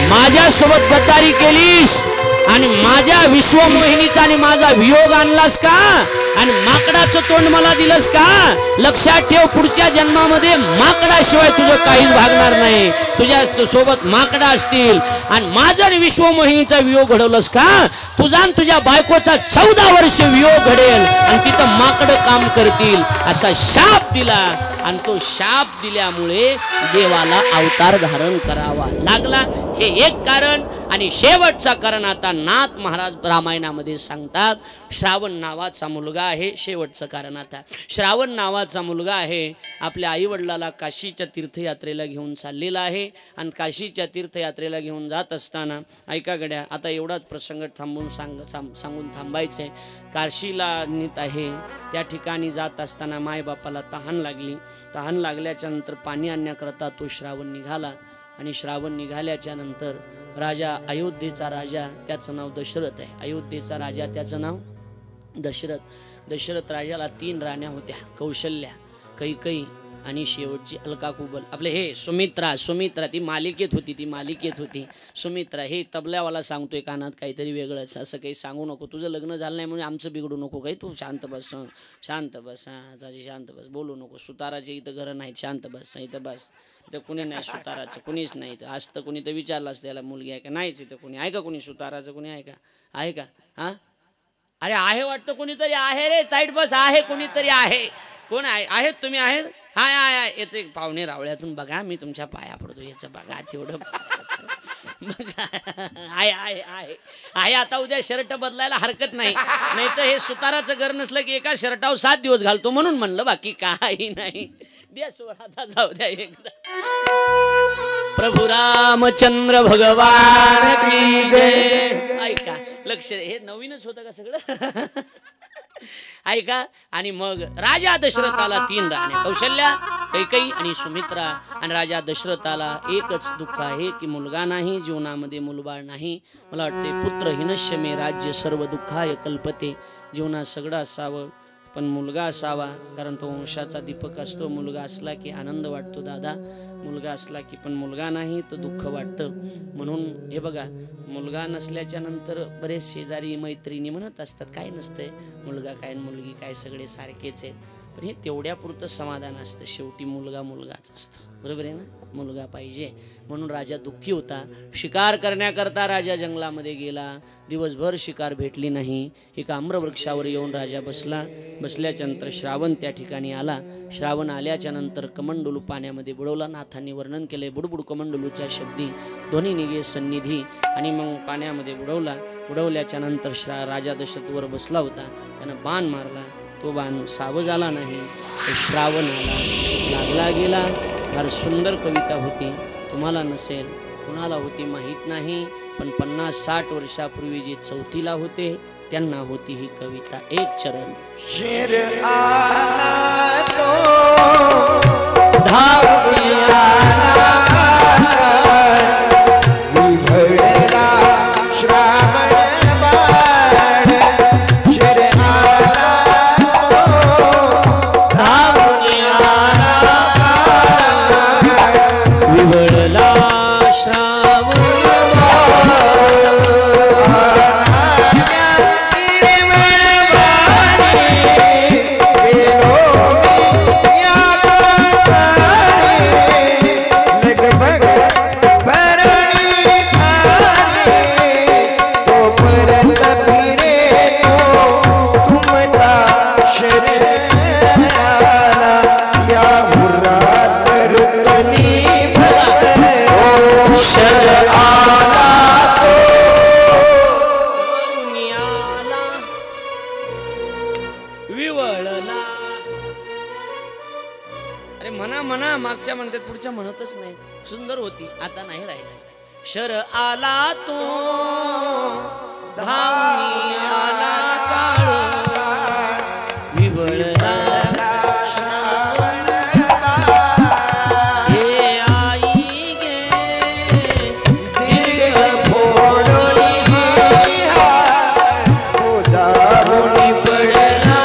माझ्यासोबत गद्दारी केलीस आणि माझ्या विश्वमोहिनीचा आणि माझा वियोग आणलास का आणि माकडाचं तोंड मला दिलंस का? लक्षात ठेव, पुढच्या जन्मामध्ये माकडाशिवाय तुझं काहीच भागणार नाही. तुझ्या सोबत माकडा असतील आणि माझा आणि विश्वमोहिनीचा वियोग घडवलंस का? तुझा आणि तुझ्या बायकोचा 14 वर्ष वियोग घडेल आणि तिथं माकडं काम करतील असा शाप दिला. आणि तो शाप दिल्यामुळे देवाला अवतार धारण करावा लागला. हे एक कारण. आणि शेवटचा कारण आता नाथ महाराज रामायणामध्ये सांगतात. श्रावण नावाचा मुलगा आहे. शेवटचं कारण आता, श्रावण नावाचा मुलगा आहे. आपल्या आईवडिलाला काशीच्या तीर्थयात्रेला घेऊन चाललेला आहे. आणि काशीच्या तीर्थयात्रेला घेऊन जात असताना, ऐका गड्या, आता एवढाच प्रसंग थांबून सांगून थांबायचं आहे. काशीला नीत आहे. त्या ठिकाणी जात असताना मायबापाला तहान लागली. तहान लागल्याच्या नंतर पाणी आणण्याकरता तो श्रावण निघाला. आणि श्रावण निघाल्याच्या नंतर राजा, अयोध्येचा राजा, त्याचं नाव दशरथ आहे. अयोध्येचा राजा, त्याचं नाव दशरथ. दशरथ राजाला 3 राण्या होत्या, कौशल्या, कैकई आणि शेवटची अलकाकुबल. आपले हे सुमित्रा ती मालिकेत होती. सुमित्रा. हे तबल्यावाला सांगतोय कानात काहीतरी वेगळंच. असं काही सांगू नको. तुझं लग्न झालं नाही म्हणून आमचं बिघडू नको काही. तू शांत बस. हां शांत बस, बोलू नको. सुताराचे इथं घरं नाहीत, शांत बस. इथं बस. इथं कुणी नाही सुताराचं, कुणीच नाही इथं. आज तर कुणी तर विचारलं असतं याला मुलगी आहे का? नाहीच इथं कुणी आहे का? कुणी सुताराचं कुणी आहे का? हां अरे आहे वाटतं कोणीतरी आहे रे, ताईट बस आहे कोणीतरी आहे. कोण आहे? आहेत तुम्ही आहेत? हाय हाय हाय. याचे पाहुणे रावळ्यातून बघा, मी तुमच्या पाया पडतो. याचं बघा तेवढं बघा. आहे आहे आहे आहे. आता उद्या शर्ट बदलायला हरकत नाही, नाही तर हे सुताराचं घर नसलं की एका शर्टावर 7 दिवस घालतो म्हणून म्हणलं, बाकी काही नाही. द्या सोळा जाऊ द्या एकदा. प्रभू रामचंद्र भगवान की जय. ऐका लक्ष, हे नवीनच होतं का सगळं? ऐका. आणि मग राजा दशरथाला 3 राण्या, कौशल्या, कैकेयी आणि सुमित्रा. आणि राजा दशरथाला एकच दुःख आहे की मुलगा नाही, जीवनामध्ये मुलबाळ नाही. मला वाटते पुत्रहीनस्य मे राज्य सर्व दुःखाय कल्पते. जीवनात सगळं असावं पण मुलगा असावा, कारण तो वंशाचा दीपक असतो. मुलगा असला की आनंद वाटतो दादा, मुलगा असला की पण मुलगा नाही तर दुःख वाटतं. म्हणून हे बघा, मुलगा नसल्याच्या नंतर बरेच शेजारी मैत्रिणी म्हणत असतात काय नसतंय, मुलगा काय मुलगी काय सगळे सारखेच आहेत. पण हे तेवढ्यापुरतं समाधान असतं. शेवटी मुलगा मुलगाच असतो, बरोबर आहे ना? मुलगा पाहिजे. म्हणून राजा दुःखी होता. शिकार करण्याकरता राजा जंगलामध्ये गेला. दिवसभर शिकार भेटली नाही. एका आम्रवृक्षावर येऊन राजा बसला. बसल्याच्या नंतर श्रावण त्या ठिकाणी आला. श्रावण आल्याच्या नंतर कमंडलू पाण्यामध्ये बुडवला. नाथांनी वर्णन केले, बुडबुड कमंडलूच्या शब्दी ध्वनी निघे सन्निधी. आणि मग पाण्यामध्ये बुडवला. बुडवल्याच्या नंतर राजा दशरथवर बसला होता. त्यानं बाण मारला. तो बाण सावज आला नाही, तो श्रावण आला, लागला गेला. फार सुंदर कविता होती. तुम्हाला नसेल, कुणाला होती माहीत नाही, पण 50-60 वर्षापूर्वी जे चौथीला होते त्यांना होती ही कविता. एक चरण. शिर आला तो धावला विभळला श्रावण बाण. शिर आला तो धावला विवळला श्रावण मागच्या म्हणतात, पुढच्या म्हणतच नाही. सुंदर होती, आता नाही राहिली. शर आला तो धावनी आला काळ विवळला श्रावण हे आई गे दीर्घ फोडली दारुणी पडला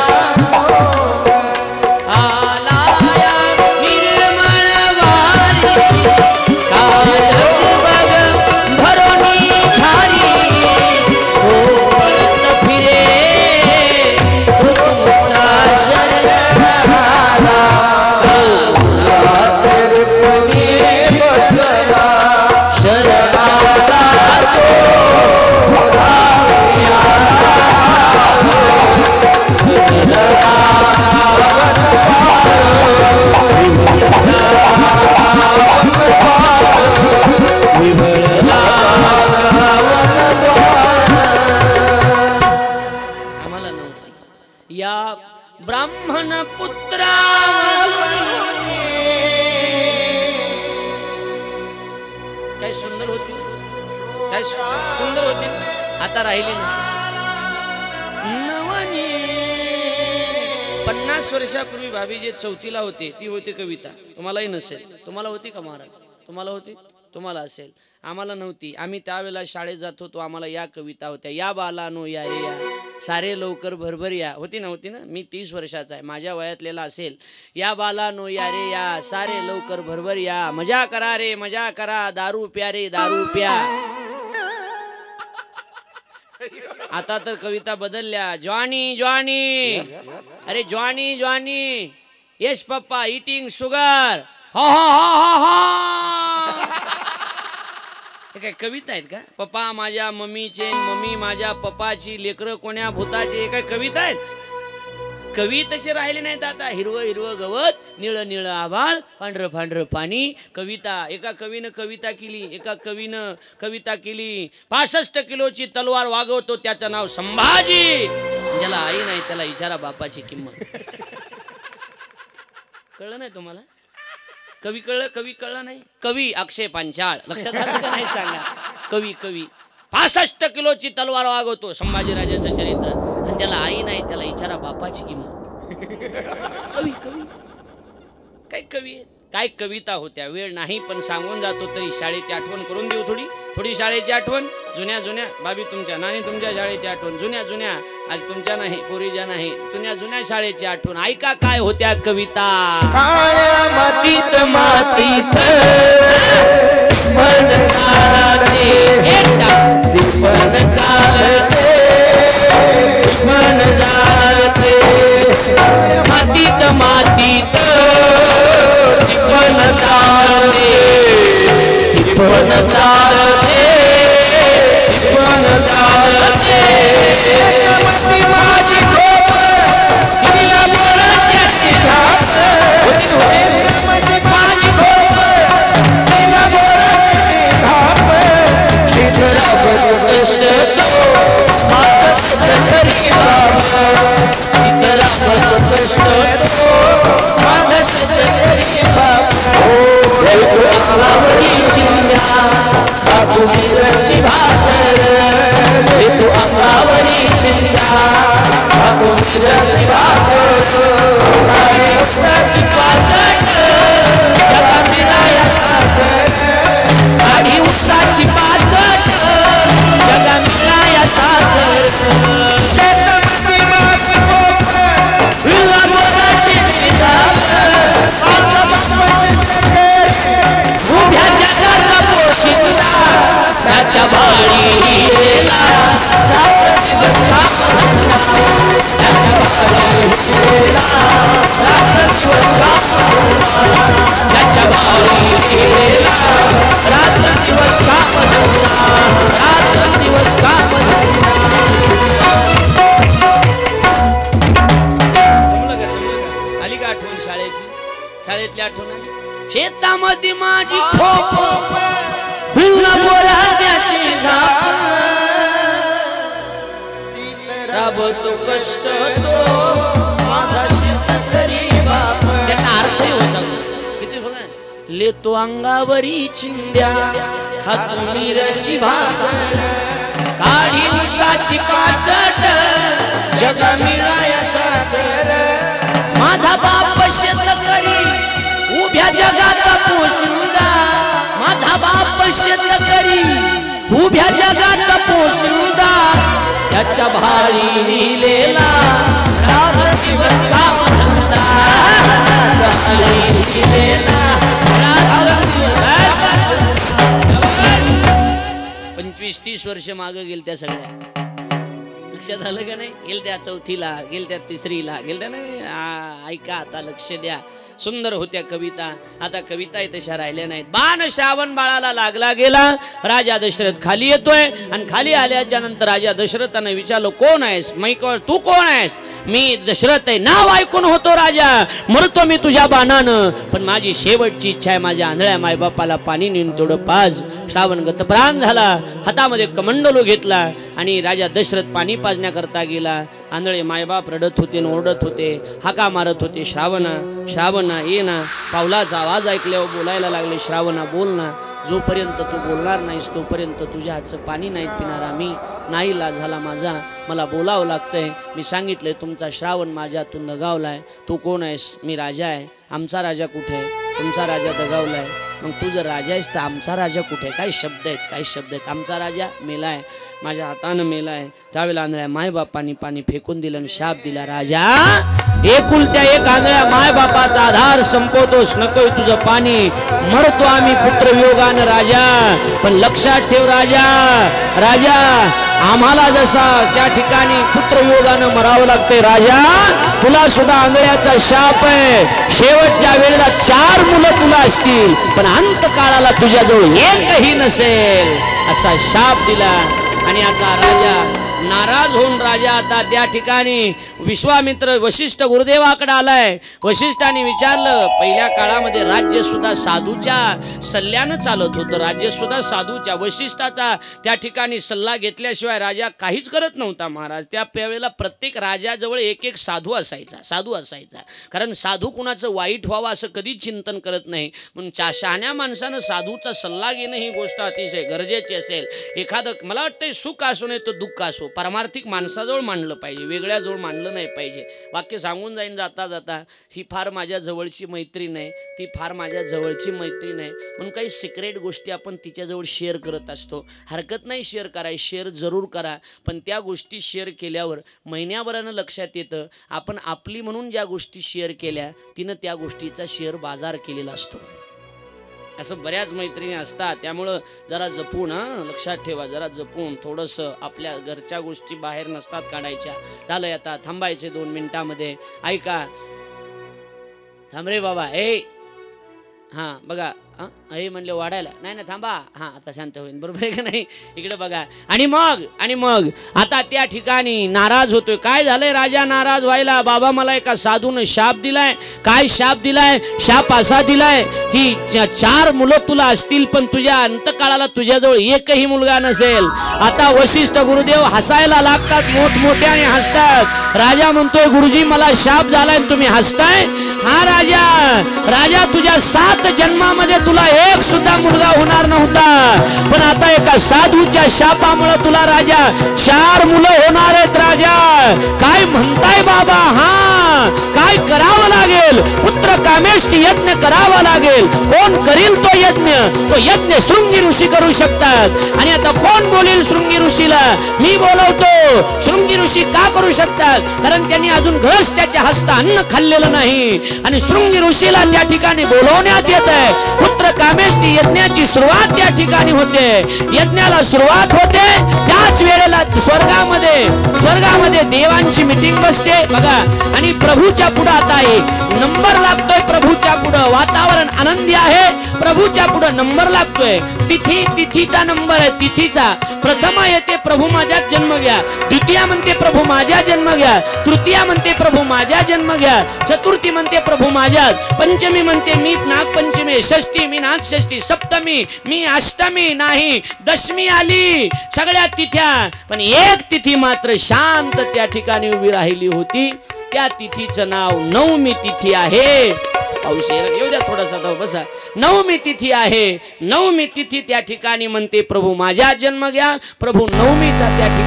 ब्राह्मण पुत्रा काय सुंदर होती, काय सुंदर होती. आता राहिली नाही. नवनी 50 वर्षापूर्वी भाभी जे चौथीला होते ती होती कविता. तुम्हालाही नसेल. तुम्हाला होती का महाराज? तुम्हाला होती? तुम्हाला असेल, आम्हाला नव्हती. आम्ही त्यावेळेला शाळेत जात होतो, आम्हाला या कविता होत्या. या बालानो या रे या, सारे लवकर भरभर या. होती नव्हती ना? मी 30 वर्षाचा आहे, माझ्या वयातलेला असेल. या बालानो या रे या, सारे लवकर भरभर या. मजा करा रे मजा करा, दारू प्या रे दारू प्या. आता तर कविता बदलल्या. जॉनी जॉनी, अरे जॉनी जॉनी, यस पप्पा इटिंग शुगर. हा हा हा हा. हे काय कविता आहेत का? पप्पा माझ्या मम्मीचे, मम्मी माझ्या पप्पाची, लेकरं कोण्या भूताचे, हे काय कविता आहेत? कवी तसे राहिले नाहीत आता. हिरवं हिरवं गवत, निळं निळं आभाळ, पांढरं पांढरं पाणी. कविता. एका कवीनं कविता केली, एका कवीनं कविता केली. 65 किलोची तलवार वागवतो त्याचं नाव संभाजी. ज्याला आई नाही त्याला विचारा बापाची किंमत. कळलं नाही तुम्हाला? कवी कळलं? कवी कळलं नाही? कवी अक्षय पांचाळ. लक्षात आलं का नाही सांगा? कवी कवी 65 किलोची तलवार वागवतो संभाजीराजाचं चरित्र. आणि ज्याला आई नाही त्याला विचारा बापाची किंमत. कवी कवी काय कवी आहे? काय कविता होत्या. वेळ नाही पण सांगून जातो तरी शाळेची आठवण करून देऊ. थोडी थोडी शाळेची आठवण. जुन्या जुन्या बाबी तुमच्या नानी तुमच्या शाळेची आठवण. जुन्या जुन्या आज तुमच्या नाही पोरीच्या नाही जुन्या जुन्या शाळेची आठवण. ऐका काय होत्या कविता. काळ्या मातीत मातीत मन चालते, मन चालते, मन चालते. मातीत मातीत मन चालते, मन चालते, मन चालते. मस्ती माझी गोप तिला बोलण्याची धाप. मस्ती माझी गोप तिला बोलण्याची धाप. तिला कष्ट मात तरी बाप. तिला कष्ट मात तरी बाप. आंबावरी चिंध्या बाबू मिरची भाकर. तू आंबावरी चिंध्या बाबू मिरची भाकर. उसाची पाचट जगा मिळाया साखर. गाडी उसाची पाचट जगा मिळाया साखर. शेतामध्ये माझी कोपर विला बोराटीची धाप. उभ्या जगाचा पोशिंदा त्याच्या बाळी हिरेला. रात्र दिवस काम धंदा त्याच्या बाळी हिरेला. रात्र दिवस काम धंदा त्याच्या बाळी हिरेला. रात्र दिवस काम धंदा. रात्र दिवस काम धंदा. आली का आठवण शाळेची? शाळेतली आठवण आली. शेतामध्ये माझी खोप हिला बोलाण्याची झाप. राबतो कष्ट तो माझा शेतकरी बाप. त्याचा अर्थही होता किती बघा. लेतो अंगावरी चिंध्या खातो मिरची भाकर. काढी उसाची पाचट जगा मिळाया साखर. माझा बाप शेतकरी उभ्या जगाचा पोशिंदा. माझा बाप शेतकरी उभ्या जगाचा पोशिंदा. त्याच्या भारी लिहिलेला रात्र दिवस काम धंदा. लिहिलेला रात्र दिवस. 25-30 वर्ष मागे गेल त्या सगळ्या. लक्षात आलं का नाही? गेल त्या 4थीला, गेल त्या 3रीला, गेल त्या नाही. ऐका आता लक्ष द्या. सुंदर होत्या कविता. आता कविता तशा राहिल्या नाहीत. बाण श्रावण बाळाला लागला गेला. राजा दशरथ खाली येतोय आणि खाली आल्याच्या नंतर राजा दशरथाने विचारलं कोण आहेस? तू कोण आहेस? मी दशरथ आहे. नाव ऐकून होतो राजा. मरतो मी तुझ्या बाणानं पण माझी शेवटची इच्छा आहे माझ्या आंधळ्या मायबापाला पाणी नेऊन तेवढं पाज. श्रावण गतप्राण झाला. हातामध्ये कमंडलू घेतला आणि राजा दशरथ पाणी पाजण्याकरता गेला. आंधळे मायबाप रडत होते, ओरडत होते, हाका मारत होते. श्रावणा श्रावणा ये ना. पावलाचा आवाज ऐकल्यावर बोलायला लागले. श्रावणा बोल ना. जोपर्यंत तू बोलणार नाहीस तोपर्यंत तुझ्या हातचं पाणी नाही पिणारा मी. नाईला झाला माझा. मला बोलावं लागतंय. मी सांगितलंय तुमचा श्रावण माझ्यातून दगावलाय. तू कोण आहेस? मी राजा आहे. आमचा राजा कुठे आहे? तुमचा राजा दगावलाय. मग तू जर राजा आहेस तर आमचा राजा कुठे आहे? काही शब्द आहेत, काही शब्द आहेत. आमचा राजा मेलाय, माझ्या हातानं मेलाय. त्यावेळेला आंधळ्या मायबापांनी पाणी फेकून दिलं आणि शाप दिला. राजा एकुलत्या एक आंधळ्या मायबापाचा आधार संपवतोस. नकोय तुझं पाणी. मरतो आम्ही पुत्रवियोगानं राजा. पण लक्षात ठेव राजा, राजा आम्हाला जसा त्या ठिकाणी पुत्रवियोगानं मरावं लागतंय राजा तुला सुद्धा आंधळ्याचा शाप आहे. शेवटच्या वेळेला 4 मुलं तुला असतील पण अंतकाळाला तुझ्याजवळ एकही नसेल असा शाप दिला। आणि आता राजा नाराज होऊन राजा आता त्या ठिकाणी विश्वामित्र वशिष्ठ गुरुदेवाकडे आलाय। वशिष्ठाने विचारलं, पहिल्या काळामध्ये राज्य सुद्धा साधूच्या सल्ल्यानं चालत होतं, राज्य सुद्धा साधूच्या वशिष्ठाचा त्या ठिकाणी सल्ला घेतल्याशिवाय राजा काहीच करत नव्हता महाराज। त्या वेळेला प्रत्येक राजाजवळ एक एक साधू असायचा, कारण साधू कुणाचं वाईट व्हावं असं कधीच चिंतन करत नाही, म्हणून शहाण्या माणसानं साधूचा सल्ला घेणं ही गोष्ट अतिशय गरजेची असेल। एखादं मला वाटतं सुख असो नाही तर दुःख असो पारमार्थिक माणसाजवळ मांडलं पाहिजे, वेगळ्याजवळ मांडलं नाही पाहिजे। वाक्य सांगून जाईन जाता जाता, ही फार माझ्या जवळची मैत्रीण आहे, ती फार माझ्या जवळची मैत्रीण आहे, म्हणून काही सिक्रेट गोष्टी आपण तिच्याजवळ शेअर करत असतो। हरकत नाही शेअर करायची, शेअर जरूर करा, पण त्या गोष्टी शेअर केल्यावर महिन्याभरानं लक्षात येतं आपण आपली म्हणून ज्या गोष्टी शेअर केल्या तिनं त्या गोष्टीचा शेअर बाजार केलेला असतो। असं बऱ्याच मैत्रिणी असतात, त्यामुळं जरा जपून लक्षात ठेवा, जरा जपून थोडंसं आपल्या घरच्या गोष्टी बाहेर नसतात काढायच्या। झालंय आता थांबायचे 2 मिनिटांमध्ये, ऐका थांब रे बाबा, हां बघा हे म्हणले वाढायला नाही ना, थांबा, हां आता शांत होईल, बरोबर आहे का नाही? इकडे बघा। आणि मग आता त्या ठिकाणी नाराज होतोय। काय झालंय राजा नाराज व्हायला? बाबा मला एका साधून शाप दिलाय। काय शाप दिलाय? शाप असा दिलाय की 4 मुलं तुला असतील पण तुझ्या अंतकाळाला तुझ्याजवळ एकही मुलगा नसेल। आता वशिष्ठ गुरुदेव हसायला लागतात, मोठमोठ्याने हसतात। राजा म्हणतोय गुरुजी मला शाप झालाय तुम्ही हसताय? हा राजा तुझ्या 7 जन्मामध्ये तुला एक सुद्धा मुलगा होणार नव्हता, पण आता एका साधूच्या शापामुळे तुला राजा 4 मुलं होणार आहेत। राजा काय म्हणताय बाबा? हा काय करावं लागेल? पुत्र कामेष्टी यज्ञ करावा लागेल। कोण करील तो यज्ञ शृंगी ऋषी करू शकतात। आणि आता कोण बोलेल शृंगी ऋषीला? मी बोलवतो। शृंगी ऋषी का करू शकतात? कारण त्यांनी अजून घरच त्याच्या हस्ता अन्न खाल्लेलं नाही, आणि शृंगी ऋषीला त्या ठिकाणी बोलवण्यात येत आहे। पुत्र कामेष्टी यज्ञाची सुरुवात त्या ठिकाणी होते, यज्ञाला सुरुवात होते त्याच वेळेला स्वर्गामध्ये देवांची मीटिंग बसते बघा। आणि प्रभूच्या पुढे आता एक नंबर लागतोय, प्रभूच्या पुढे वातावरण आनंदी आहे, प्रभूच्या पुढे नंबर लागतोय। तिथीचा नंबर आहे, तिथीचा प्रथमा येते प्रभू माझ्यात जन्म घ्या, द्वितीया म्हणते प्रभू माझ्या जन्म घ्या, तृतीया म्हणते प्रभू माझ्या जन्म घ्या, चतुर्थी म्हणते प्रभू माझ्यात, पंचमी म्हणते मी नागपंचमी, षष्ठी मी नागषष्ठी, सप्तमी मी अष्टमी नाही, दशमी आली, सगळ्या तिथ्या, पण एक तिथी मात्र शांत त्या ठिकाणी उभी राहिली होती। त्या तिथीचं नाव नवमी तिथी आहे। येऊ द्या थोडासा बसा। नवमी तिथी आहे, नवमी तिथी त्या ठिकाणी म्हणते प्रभू माझ्या जन्म घ्या, प्रभू नवमीचा त्या ठिकाणी